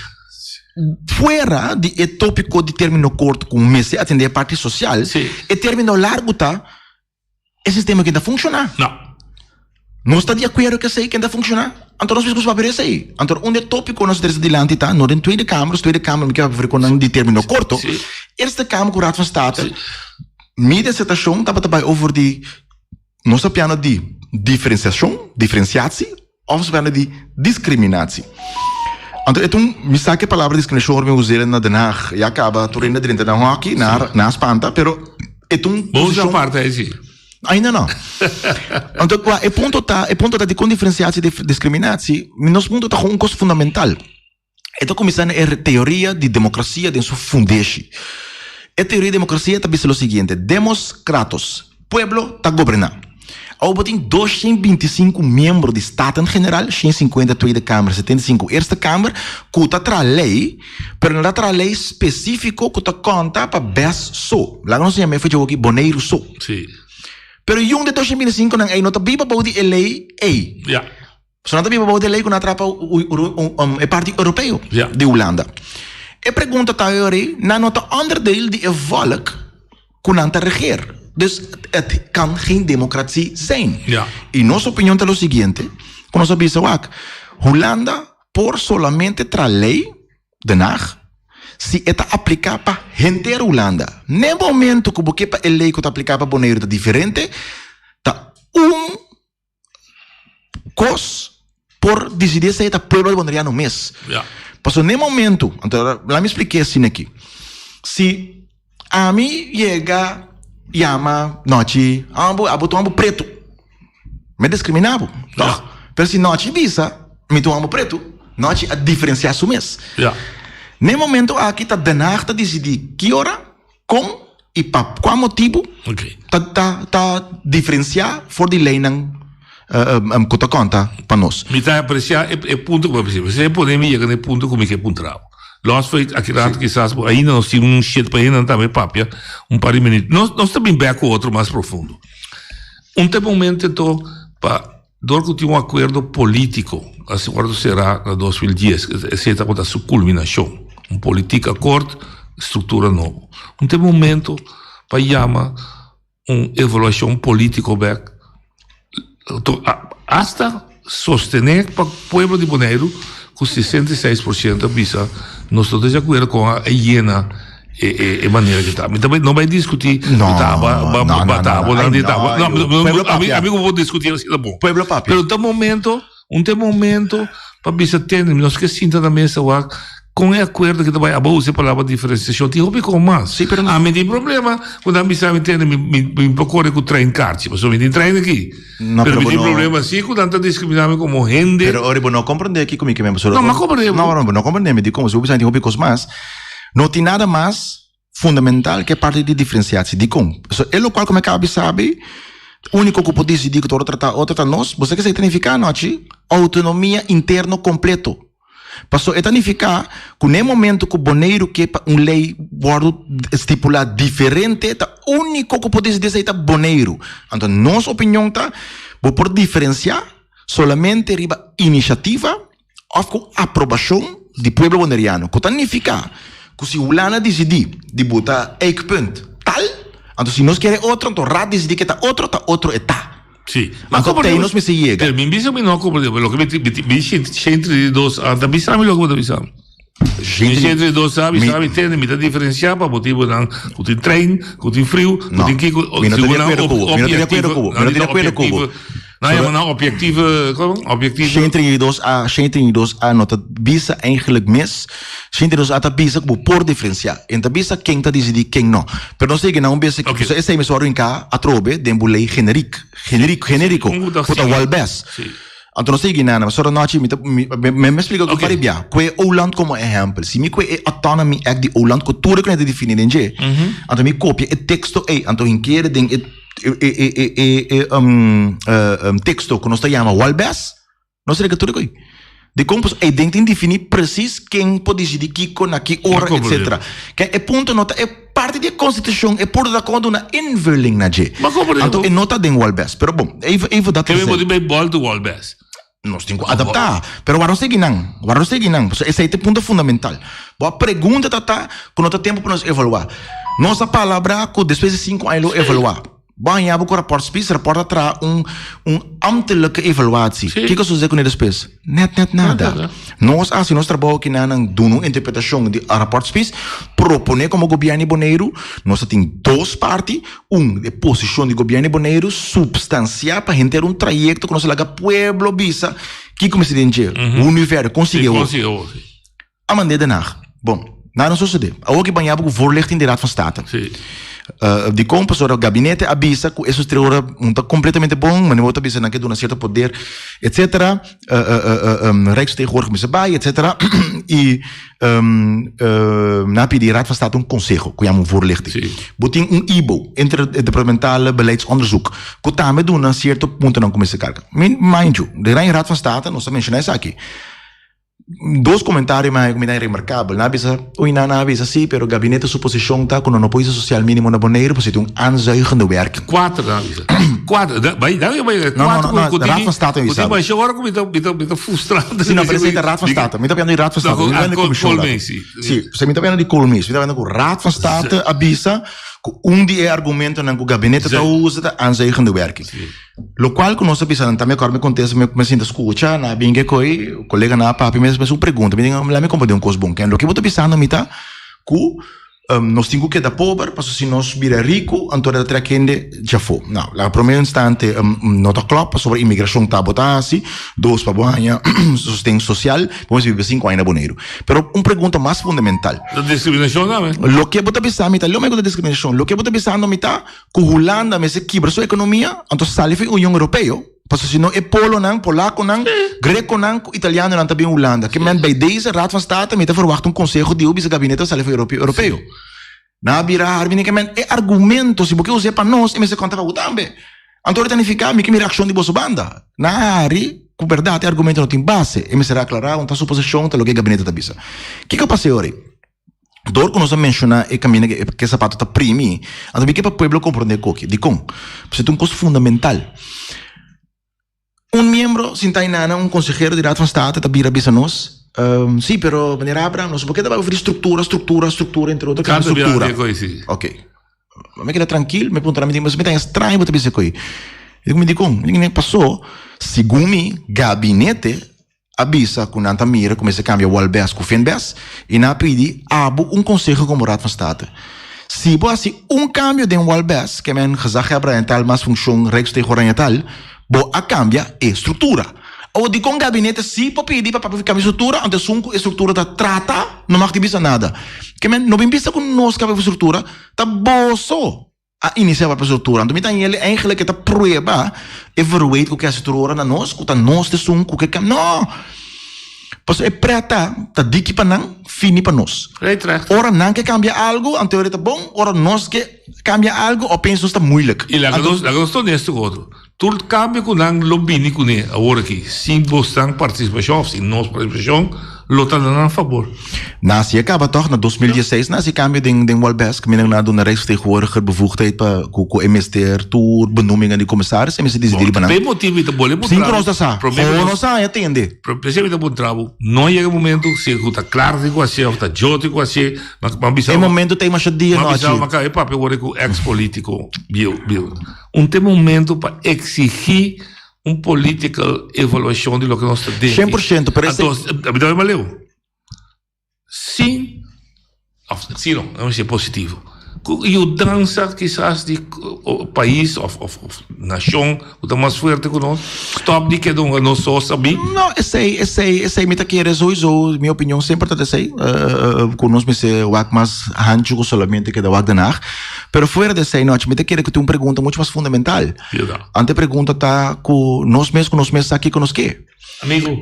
Fora de tópico de término curto com mês atender a parte social, e término largo tá esse sistema que ainda funciona. Não está de acordo que sei que ainda funciona. Então nós precisamos saber isso aí. Então onde tópico nós temos delante tá, no tweede kamer me quer ver com de término curto. Eerste kamer que o raad van state, midden situação tá para over de nossa piano de diferenciatie, of piano de discriminatie. Então, me sabe a palavra discriminação me usei na Den Haag e acaba tornando dentro da hockey na espanta, pero boa parte é assim. Ainda não. Então, o ponto tá de com diferenciação e discriminação, nosso ponto tá com um coisa fundamental. Então, começando a teoria de democracia de sua fundeixe. A teoria de democracia tá dizendo o seguinte: demos kratos, pueblo tá governar. Houve 225 membros de Estado em geral, 150 Tweede Kamer, 75 Eerste Kamer, que tá tra lei, pero não tra lei específico que tá conta para best so. Lá não se chama feito aqui Bonaire so. Sim. Pero yung de 2025 nang ay nota biba bawdi lei ei. Ja. So nota biba bawdi lei ko natrapa e parti europeu de Holanda. E pergunta tayo ri na nota onderdeel die volk kunanta regeer. Dus het kan geen democratie zijn. Ja. Y nossa opinión é lo siguiente, como se dice wak, Holanda por solamente tra lei de Haag si eta aplica para gente Holanda. No momento que você para lei que aplica para Bonaire é diferente, tá cos por decidir se é pueblo bonaireano mês. Passou no momento, então lá me expliquei assim aqui. Se a mim chega chama noite, abo preto, me discriminava. Pero se noite visa, me tomo preto, noite a diferenciar o mês. No momento aqui tá Den Haag tá decidir que hora, com e para qual motivo tá diferenciar for de lei não conta para nós. Me tá apreciar é ponto que você você pode me chegar no ponto como que pontual. Nós foi aqui rato quizás ainda nós tínhamos shit para ainda também papia par de minutos. Nós também bem com outro mais profundo. Momento então para dor que tinha um acordo político, esse acordo será em 2010, essa é a sua culminação. Política acordo, estrutura nova. Momento para chamar evaluação política back. Hasta sostener para o povo de Bonaire com 66% visa nós estamos de acordo com a hiena e maneira que está. Também não vai discutir amigo vou discutir assim, tá bom. Pueblo papi. Pero tem momento para visa ter, nós que sinta na mesa com o acordo que vai abusar a palavra diferenciação, tem hobby com mais. Sim, pero não tem problema quando a missa me entende, me procura com o trem carte, mas eu me treino aqui. Não, pero tem problema assim quando anda discriminando como gente. Pero ora não compreender aqui como que mesmo. Não, mas compreendo. Não compreendo, me digo como se você tem hobby com mais. Não tem nada mais fundamental que a parte de diferenciação de como. É o qual como é que sabe, o único que pode decidir que outra nós, você que se significa noite autonomia interno completo. Passou a significar que no momento que o Bonaire que lei estipular diferente, o único que pode decidir é Bonaire. Então, nossa opinião tá, por diferenciar solamente riba iniciativa ou com aprovação do povo bonaireano. Que significa que se o Holanda decidir de botar eikpunt tal, então se nós queremos outro, então raad decidir que outro está. Sì, ma come non mi si llega? Mi bisogna no come lo che mi centri di dos, da bisogna lo come bisogna. Mi centri di dos, bisogna intendere mi da differenziare per motivo da con il train, con il frio, con il mi non ti acuerdo cubo. Nou, objectieve. 132A nota bisa eigenlijk mis. 132A bisa como por diferenciar. Enta bisa quem tá decidir quem não. Pero não sei que não bisa que so esse mesmo em cá atrobe dembo lei genérico. Puta walbes. Então não sei que nada, mas só não acho me explica o que pare bem. Que Holland como exemplo. Se me que autonomy act de Holland que tudo que não é definido em G. Então me copia o texto então em que den texto que nós chamamos walbes. Não sei que tudo que de como dentro definir preciso quem pode decidir que na que hora etc. Que é ponto nota é parte da Constituição é por da conta uma invulling na G. Então é nota den walbes. Pero bom, even dat que pode bem bol do walbes. Nós temos que adaptar. Pero agora não sei não. Esse é o ponto fundamental. Boa pergunta tá com outro tempo para nós evaluar. Nossa palavra que depois de 5 anos evaluar. Banha com o rapport atrás ambtelijke evaluatie. Que você diz com ele depois? Net nada. Nós assim nós trabalhamos aqui na dando interpretação de rapport spis propone como governo Bonaire, nós temos duas partes, de posição de governo Bonaire substanciar para ter trajeto que nós laga pueblo bisa que como se diz, o universo conseguiu. A maneira de nar. Bom, nada não sucede. Algo que banha com voorlichting de Raad van State. De como o gabinete avisa que essa estrutura não está completamente bom, mas não está avisando que dá um certo poder, etc. Rijksvertegenwoordiger met erbij, etc. E na pedir Raad van State conselho, que é voorlichting. Botem IBO, interdepartementale beleidsonderzoek, que também dá um certo ponto não começa a carga. Mind you, de Raad van State, nós também mencionamos aqui. Dois comentários mais remarcáveis. Na avisa sim, pero o gabinete sua posição está com um apoio social mínimo na Bonaire, porque tem aanzuigende werk. 4 na avisa. 4. Não, Raad van State avisa. Mas agora como está frustrado. Sim, não, precisa Raad van State. Me está vendo de Raad van State. Me está vendo como sim, você me está vendo de Colmis. Me está vendo que o Raad van State avisa que die argumento na que o gabinete está usando aanzuigende werk. Lo qual que nós pensamos também agora me acontece, me sinto escuta, na bem que o colega na papi me fez uma pergunta, me diga, lá me compreende coisa bom, que é o que eu estou pensando me tá que nós temos que dar pobre, para se nós virar rico, então da traquende já foi. Não, lá primeiro instante nota klopp sobre imigração tá botar assim, dois para banha, sustento social, vamos viver 5 anos na Bonaire. Pero pergunta mais fundamental. A discriminação também. Lo que eu estou pensando me tá, lo mesmo da discriminação, lo que eu estou pensando me tá, que Holanda me se quebra sua economia, então sai da União Europeia. Porque se não é polo não, polaco não, greco não, italiano não também Holanda. Que men bij deze Raad van State me te verwacht conselho de ubis gabinete salve europeu. Na virar que men é argumento se porque usei para nós e me se conta para o também. Então ele ficar me que me reação de boa banda. Na área, com verdade, argumento não tem base. E me será aclarar onde a suposição tá lo que gabinete tá bisa. Que eu passei ora? Dor que nós mencionar e caminho que sapato tá primi. Então me que para o povo compreender coque. De como? Porque tem coisa fundamental. Membro, sinta inana, consejero de Raad van State, tá bira bisa nós. Sim, pero maneira abra, nós porque vai ouvir estrutura, entre outras coisas, estrutura. Ok. Me queda tranquilo, me perguntaram, mas me tá estranho, você bisa coi. Eu me digo, ninguém passou, segundo gabinete, avisa com nanta mira, como se cambia o albes com o fenbes, e na pedi, abo conselho como Raad van State. Se você cambio de albes, que men gezag abra tal, mas função rijksvertegenwoordiger bo a cambia e estrutura. Ou de com gabinete sim para pedir para ficar estrutura, onde a estrutura tá trata, não mag bisa nada. Que men não bem bisa com nós que a estrutura, tá boso a iniciar a estrutura. Então então ele eigenlijk que tá prueba evaluate o que a estrutura na nós, que tá nós de sunco que não. Pois é preta, tá diki para não, fini para nós. Ora não que cambia algo, a teoria tá bom, ora nós que cambia algo, ou penso está moeilijk. E lá nós estou neste outro. Tudo cambia com nang lobby com ne agora aqui. Sem buscar participação, sem nossa participação, lota dando a favor. Nasi acaba toch na 2016 nasi cambio den Walbes que menang na do na rijksvertegenwoordiger bevoegdheid para com MSTR tour benoemingen de commissaris e me se decidir banana. Bem motivo ita bole muito. Sim, nós tá. Ou nós atende. Problema ita bom trabalho. Não chega momento se está claro de quase, está joto quase, mas é momento tem mais dia não. Mas é papel agora com ex político bio. Tem momento para exigir political evaluação de lo que nós está dentro. 100%, parece. Então, valeu. Sim, não é positivo. e o dança quizás de país ou nação o tá mais forte que nós stop de que não só sabe não esse me tá querendo sowieso minha opinião sempre tá desse conosco me se o mais hancho solamente que da wak danar pero fora desse não me tá querendo que tu uma pergunta muito mais fundamental ante pergunta tá com nós mesmos aqui conosco amigo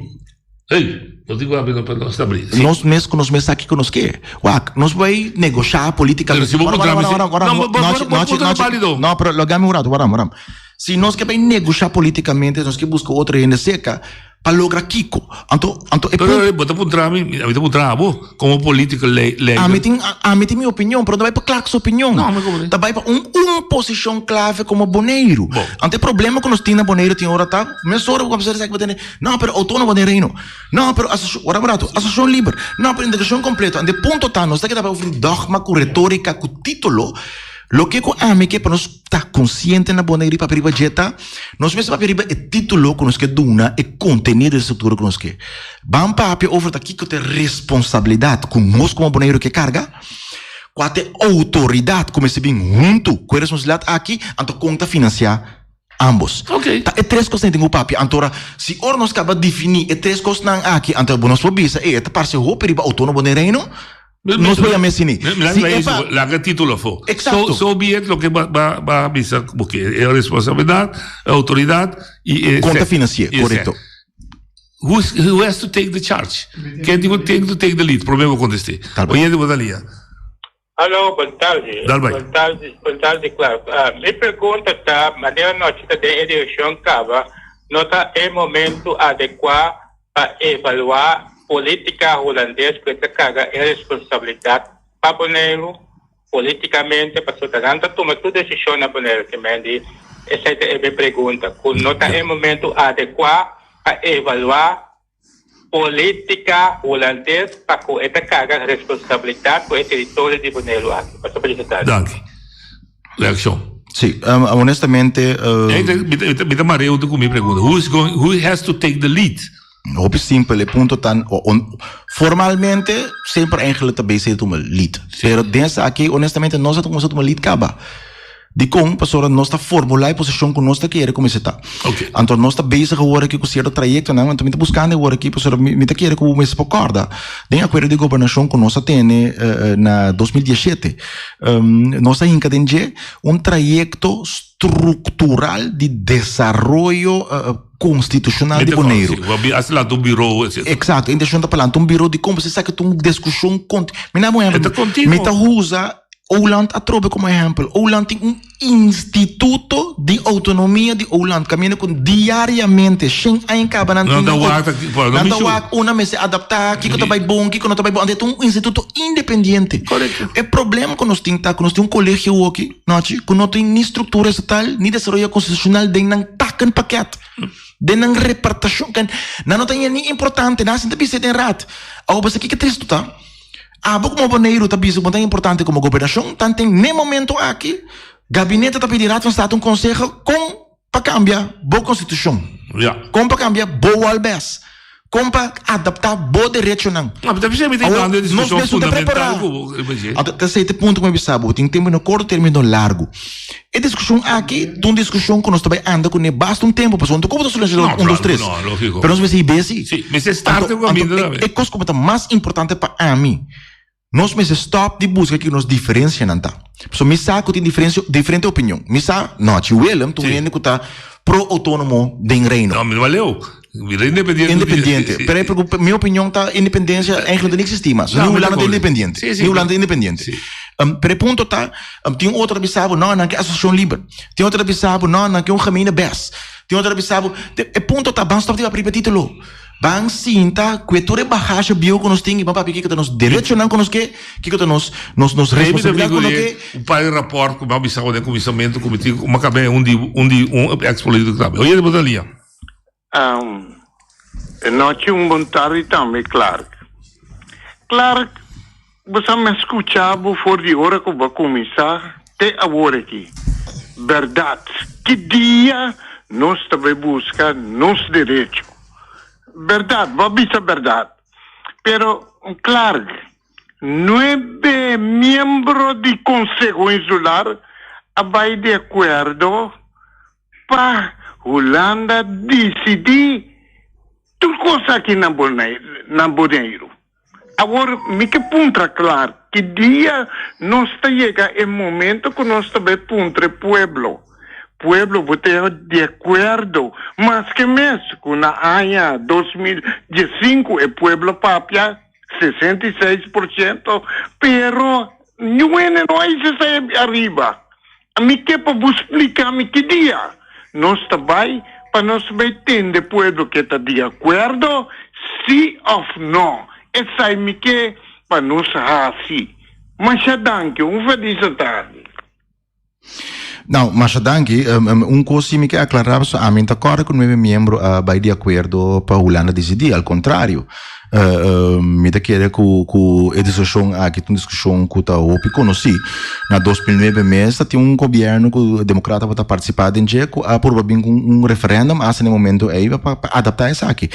eu digo a verdade para nós abrir. Nós mesmos aqui conosco. Nós vai negociar politicamente. Não, pero lo gami waram. Se nós que vai negociar politicamente, nós que buscar outra renda seca para lograr Kiko. Pero bota por trás, a trabo como política legal. A mim tem minha opinião, pero não vai para claro sua opinião. Não, mas como? Tá vai para posição clave como Bonaire. Ante problema que nós temos na Bonaire tem hora tá, mas hora vamos dizer que vai não, pero autônomo Bonaire não, pero associação livre. Não, pero integração completa. Ante ponto tá, nós tá que tá para ouvir dogma com retórica com título. Lo que com a que para nós estar consciente na Bonaire para periba jeta, nós mesmo para periba é título que nós que duna é conteúdo da estrutura que nós que. Bam papi over aqui que tem responsabilidade com nós como Bonaire que carga, com a autoridade como se bem junto com a responsabilidade aqui, então conta financiar ambos. Ok. Tá, é três coisas que tem o papi. Então, se ora nós acaba de definir é três coisas não aqui, então nós podemos é esta parte o periba autônomo Bonaire não. Nós podemos assim. Larga título for. Exato. So be it, lo que va avisar, porque é a responsabilidade, a autoridade e conta financeira, correto. Who has to take the charge? Quem tem que take the lead? Problema contestei. Oye de Bodalia. Alô, boa tarde. Boa tarde, claro. Me pergunta tá, maneira notícia de eleição cava, nota é momento adequado para evaluar política holandesa que carga a responsabilidade para Bonaire politicamente para Sotaranta toma toda decisão na Bonaire que me essa é a minha pergunta com nota é momento adequado para evaluar política holandesa para que esta carga a responsabilidade para o território de Bonaire para sua felicidade. Danke. Reação. Sim, honestamente me dá mareo com minha pergunta. Who has to take the lead? Op simpel, ponto tan formalmente sempre eigenlijk te bezig om een lied. Pero dessa aqui honestamente nós estamos com um lead caba. De como pastora nós está formular a posição que nós está querer como está. Okay. Então nós está bezig agora aqui com certo trajeto, não? Então me está buscando agora aqui pastora me está querer como me concorda. Den acordo de governação que nós tem na 2017. Nós ainda tem trajeto estrutural de desenvolvimento constitucional de Bonaire. Exato, então está falando um bureau de como você sabe que uma discussão contínua. Me está usa Holland a trobe como exemplo. Holland tem instituto de autonomia de Holland. Caminha com diariamente. Sem a encaba não uma mesa adaptar. Que não está bom, que não está bom. Então instituto independente. Correto. O problema que nós temos que nós temos colégio aqui, que não tem nem estrutura estatal, nem desenvolvimento constitucional, nem não tacan paquete. De não repartição. Não tem nem importante. Não tem que ser errado. Agora você que triste tá? Como Bonaire está visto muito importante como governação, tanto nem momento aqui, gabinete está pedindo a Estado conselho com para cambiar boa constituição, com para cambiar boa albes, com para adaptar boa direito não. Mas deve ser uma discussão fundamental. Até certo ponto como sabe, tem termo curto, termo largo. E discussão aqui, uma discussão que nós também anda com ne basta tempo, passou como nós falamos dos três. Não, lógico. Pero nós vamos ir assim. Sim, mas start com a vida. É coisa como mais importante para mim. Nós me stop de busca que nos diferencia não tá. So me saco tem diferente opinião. Me sa, não, te William, tu ainda que tá pro autônomo de reino. Não, me valeu. Vira independente. Independente. Pero minha opinião tá independência eigenlijk não existe mais. Não, Holanda é independente. Não, Holanda é independente. Pero ponto tá, tem outra bisabo, não que associação livre. Tem outra bisabo, não que gemeene bes. Tem outra bisabo, é ponto tá, vamos stop de abrir título. Bang sinta cultura bagagem bio que nós temos, papai que nos direito não conosco que nos responsabilidade com que o pai rapport com a missão de comissamento cometido uma cabe um ex-político também. Olha de Bodalia. Não tinha bom tarde também, claro. Claro, você me escutava fora de hora que vai começar até agora aqui. Verdade. Que dia nós também buscar nosso direito. Verdade, vou dizer verdade. Pero, claro, 9 miembros del Consejo Insular vai de acuerdo para Holanda decidir tudo coisa aqui na Bonaire. Agora, me que punta claro que dia nós chega o momento que nós também punta pueblo. Pueblo votou de acordo, mas que mesmo com na AIA 2015 o pueblo papia 66%, pero não é nós se arriba. A mim que para vos explicar me que dia nós também para nós entender pueblo que está de acordo, sim ou não. Essa é me que para nós assim. Mas danke, feliz tarde. Não, mas danke, coisa que aclarar, a mim está claro que o meu membro vai de acordo para a Holanda decidir, ao contrário. Me da querer que a discussão aqui tem discussão que tá opi conheci na 2009 mês tinha governo que o democrata vai participar de que provavelmente referendum a esse momento aí para adaptar isso aqui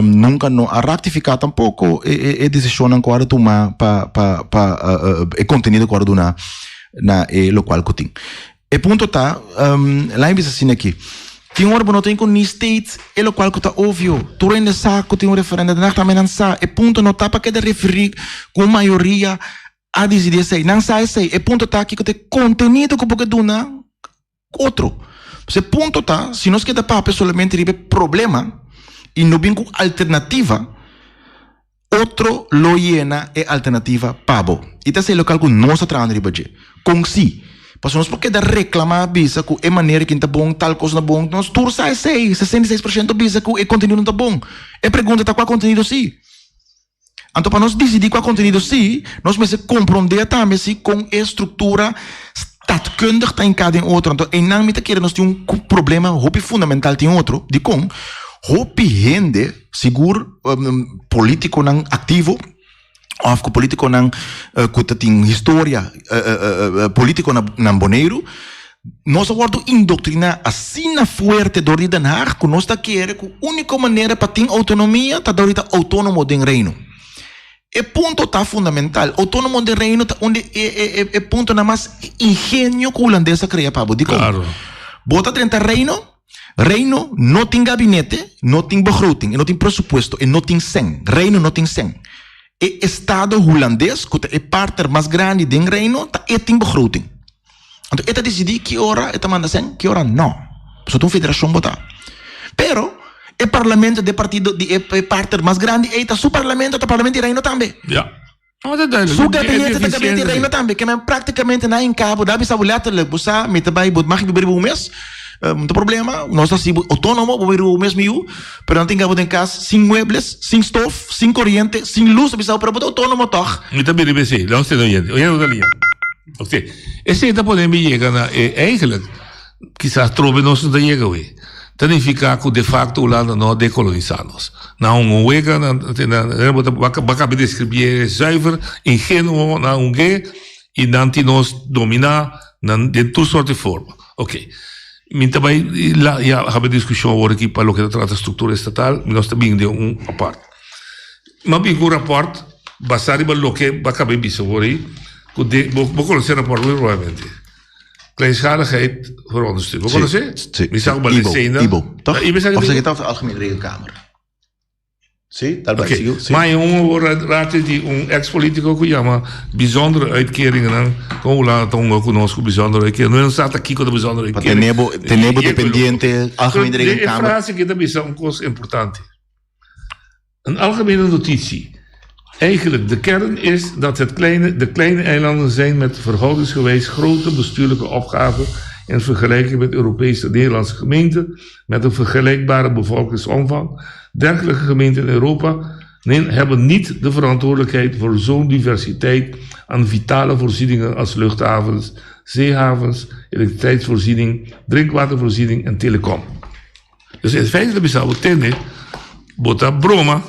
nunca não a ratificar tampouco a decisão agora tomar para o conteúdo agora na local que tem e ponto tá lá em vez assim aqui tem hora não tem com ni states e lo qual que tá óbvio tu rende saco tem referendo de também não sa e ponto não tá para que referir com maioria a decidir sei não sai sei e ponto tá aqui que tem conteúdo que porque dona outro se ponto tá se nós queda para solamente ribe problema e não bem com alternativa outro lo llena e alternativa pabo e tá sei local que nós atrás ribe com si. Porque nós porque reclamar bisa que é maneira que está bom, tal coisa não bom, nós tudo sai 66% bisa que o conteúdo não está bom. E pergunta tá qual conteúdo sim. Então para nós decidir qual conteúdo sim, nós precisamos compreender também se com a estrutura staatkundig está em cada outro. Então em não me tá querendo nós tem problema, hopi fundamental tem outro, de com hopi gente seguro político não ativo of que político não que tem história político na Bonaire nós agora indoctrinar assim na forte do ridanar que nós está querendo que a única maneira para ter autonomia está dorida autônomo do reino e ponto está fundamental autônomo do reino tá onde é ponto na mais engenho que o holandesa cria para botar claro bota dentro reino não tem gabinete não tem begroting não tem pressuposto e não tem sen reino não tem sen e Estado holandês, que é parte mais grande do reino, tem begroting. Então, ele decide que hora ele manda sem, que hora não. Só tem federação botar. Pero, o parlamento do partido é parte mais grande, e o parlamento de reino também. Ja. Su gabinete de gabinete de reino também, que é praticamente na em cabo, dá bisa boleta le busa, me tabai bot mag beber um mês. Não tem problema, nós estamos autônomos, vou ver o mesmo eu, pero não tem cabo em casa, sem muebles, sem estofa, sem corrente, sem luz, bisa para botar autônomo toch. Me também bem sim, não sei não é, ok. Esse ainda podemos chegar na eigenlijk, quizás trove nós não chega hoje. Tem ficar com de facto o lado não decolonizados. Não chega na acabei de escrever zuiver, ingênuo na gay e não te nos dominar de toda sorte de forma. Ok. Mas também já have discussão agora aqui para o que trata a estrutura estatal, nós também de parte. Mas bem um rapport baseado no que acabei de dizer agora, que vou conhecer o rapport realmente. Kleinschaligheid voor ondersteunen. Vou conhecer? Sim. Me sabe Balesena. Ibo, toch? Of zeg je het over de Algemene Rekenkamer? Sim, daarbij zie je. Maar een raad die een ex-politico que chama bijzondere uitkeringen como lá tão conosco bijzondere uitkeringen. Não está aqui com a bijzondere uitkering. Tenebo dependente Algemene Rekenkamer. De frase que também é coisa importante. Een algemene notitie. Eigenlijk, de kern is dat de kleine eilanden zijn met verhoudingsgewijs grote bestuurlijke opgaven in vergelijking met Europese Nederlandse gemeenten met een vergelijkbare bevolkingsomvang. Dergelijke gemeenten in Europa hebben niet de verantwoordelijkheid voor zo'n diversiteit aan vitale voorzieningen als luchthavens, zeehavens, elektriciteitsvoorziening, drinkwatervoorziening en telecom. Dus in feite bisogna ottenere bota broma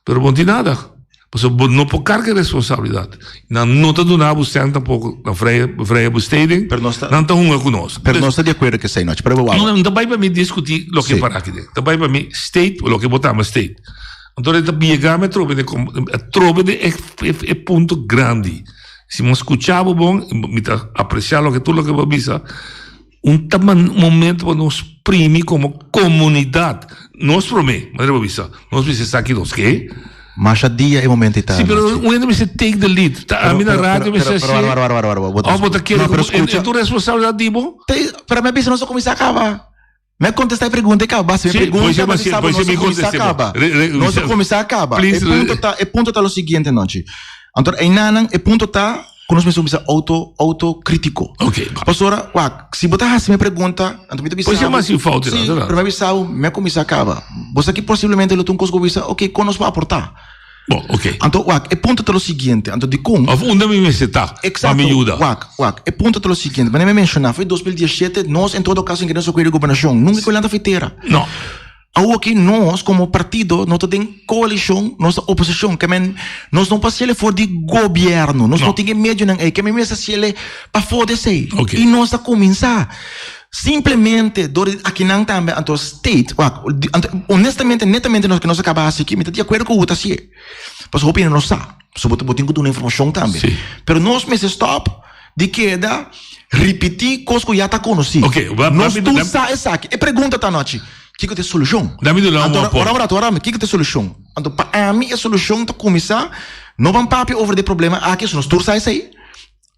per nada. Você não pode carregar responsabilidade. Não está dando você tampouco na freia besteding. Não está hunga conosco. Pero não está de acordo que sei nós. Não vai para mim discutir o que para aqui. Não vai para mim state ou o que botamos state. Então, ele está me trove de ponto grande. Se nós escuchamos bom, me apreciar o que tu que você momento para nos primi como comunidade. Nós promete, mas nós precisamos aqui dos que? Mas a dia é momento sim, pero um ainda precisa take the lead. A minha rádio me diz é tu responsabilidade de bom? Para mim isso não só começar a acabar. Me contestar a pergunta e acaba. Se me pergunta, mas sabe, nós começar a acabar. Nós começar a acabar. O ponto tá o seguinte, noite. Então, o ponto tá quando nós começamos a autocrítico. Ok. Pastora, se botar assim me pergunta, então me pois é, mas falta. Sim, para mim sabe, me começar a acabar. Você aqui possivelmente ele tem um coisa que ok, quando nós vai aportar. Bom, ok. Então, o ponto tá o seguinte, então de como? Onde me está? Exato. Me ajuda. O ponto tá o seguinte, mas nem me mencionar, foi 2017, nós em todo caso em que nós ocorreu a governação, nunca colhendo a feiteira. Não. Aqui nós, como partido, nós temos coalição, nossa oposição, que nós não passamos fora de governo, nós não temos medo não é, que me passamos para fora de sei. Okay. E nós a começar simplesmente aqui não também então state, honestamente, netamente nós que nós acabamos aqui, me de acordo com o assim. Mas a opinião não está. Só botar uma informação também. Sim. Pero nós me stop de queda repetir coisas que já está conhecido. Ok. Nós tu sabe essa aqui. E pergunta tá noite. Que tem solução? Dá-me do lado. Ora, que tem solução? Então, para mim, a solução está começar, não vamos papiar over de problema aqui, se nós torçar isso aí.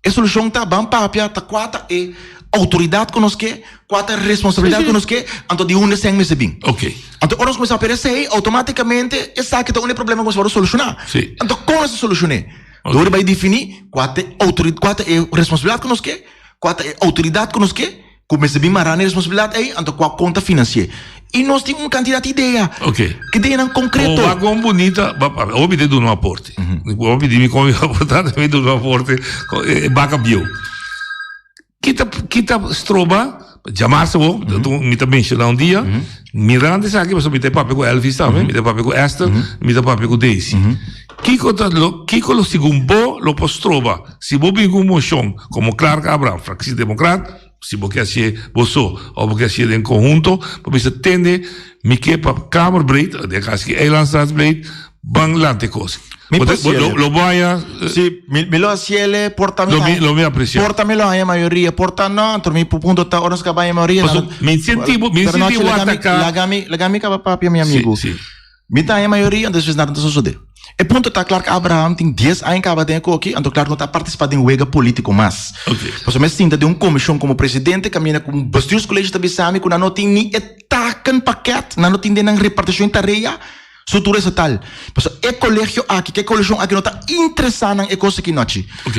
A solução está, vamos papiar, está quatro é autoridade que nós quer, quatro é responsabilidade que nós quer, então de onde sem me bem. Ok. Então, nós começamos a aparecer aí, automaticamente, essa aqui está um problema que nós vamos solucionar. Sim. Então, como nós solucionar? Agora vai definir quatro é responsabilidade que nós quer, quatro é autoridade que nós quer, começa a bem marrar a responsabilidade aí, então qual conta financeira. E nós temos uma quantidade de ideia. Ok. Que ideia não concreto. Uma coisa bonita, eu pedi do no aporte. Eu pedi me como aportar também do no aporte, baca bio. Kita stroba, chamar-se o, me também mencionar dia, mirando isso aqui, mas me tem papo com Elvis também, me tem papo com Esther, me tem papo com Daisy. Kiko lo segundo lo postroba, se bo bem com moção, como Clark Abraham, Fraxi Democrata, se você quer ser você ou você quer ser em conjunto, você tende me que para Câmara Breed, de caso que Eilandstaatsbreed, Banglante coisa. Lo vaya. Sí, me lo hacía el portamelo. Lo me aprecio. Portamelo a mayoría, porta no, entonces mi punto está horas que vaya mayoría. Me incentivo a atacar. La gami que va papi mi amigo. Sí. Me está a maioria, então nada não sucede. E ponto está claro que Abraham tem 10 anos que tem aqui, então claro que não está participando em huelga político mais. Okay. Porque me sinta de uma comissão como presidente, caminha com bastante colégios de Bissami, que não tem nem etacan paquete, não tem nem repartição de tarefa, estrutura estatal. Porque é colégio aqui, que é colégio aqui não está interessado em coisa que não é.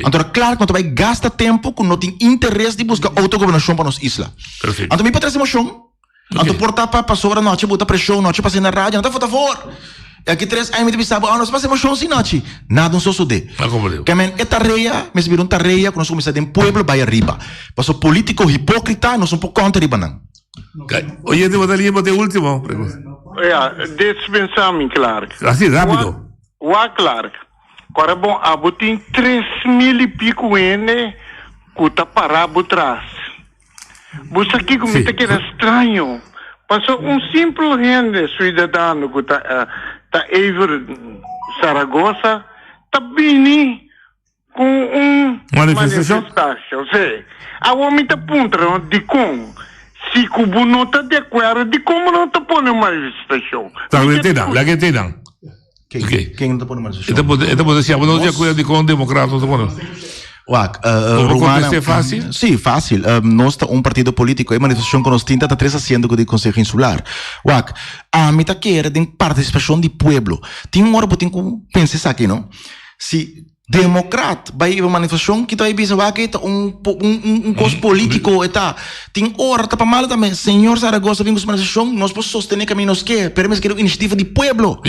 Então claro que não vai gastar tempo, que não tem interesse de buscar autogovernação para nossa isla. Perfeito. Então me parece emoção. Então portar para sobre a noite, botar pressão, noite passar na rádio, não está a favor. E aqui 3 anos me pensava, nós passamos chão sem noite. Nada não sou sude. Que men é tarefa, me viram tarefa, que nós começamos em pueblo vai arriba. Passo político hipócrita, nós somos contra riba não. Oye, te botaria para o último. Deixa eu pensar, Clark. Assim, rápido. Clark. Agora, bom, a tem 3.000 e pico N que está parado atrás. Você aqui comenta que era estranho. Passou simples gente cidadão que está Ever Saragossa, está vindo com manifestação. Sim. A homem está apontando de como. Se Cuba não está de acordo, de como não está pondo manifestação. La que te dan. Quem não está pondo manifestação? Então pode ser, não de acordo de como democrata, não está pondo. Romana, é fácil? Sim, fácil. Nós estamos partido político, a manifestação que nós temos está 3 haciendo com o Conselho Insular. A mim está querendo de participação do povo. Tem uma hora que tem que pensar aqui, não? Se democrata vai ir a manifestação, que vai pensar que está coisa político, tem hora tá para mal também. Senhor Saragossa, vem com a manifestação, nós podemos sostener que nós quer, permite que é uma iniciativa do povo.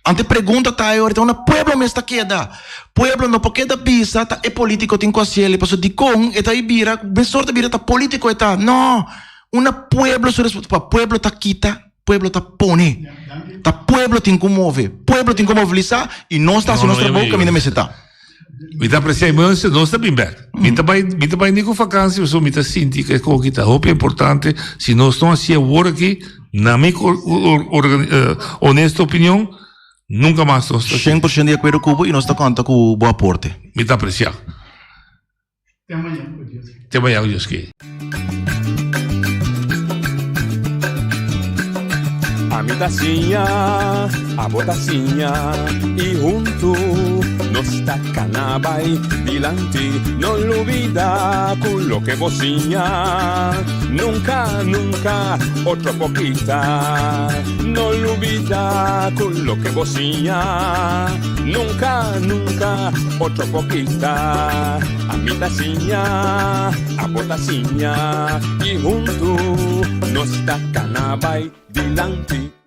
Ante pergunta tá aí, então, pueblo me está queda. Pueblo no porque da bisa, tá é político tem com ele, passo de com, eta aí vira, bem sorte vira tá político eta. Não, uma pueblo para pueblo tá quita, pueblo tá pone. Tá pueblo tem como mover, pueblo tem como mobilizar e nós tá se nossa boca caminho me está. Me está apreciando, mas não está bem bem. Me está bem nem com vacância, mas me está sentindo que é coisa que tá é importante, se nós estamos assim agora aqui, na minha honesta opinião, Nunca más nós 100% de acordo com e nós está conta com boa aporte. me está apreciado. Até amanhã, Deus que. A mitacinha, a botacinha e junto nos tacanabay dilante, no olvida con lo que vocinha, nunca, nunca otro poquita, no olvida con lo que vocinha, nunca, nunca otro poquita, a mitacinha, a botacinha y junto nos tacanabay dilante.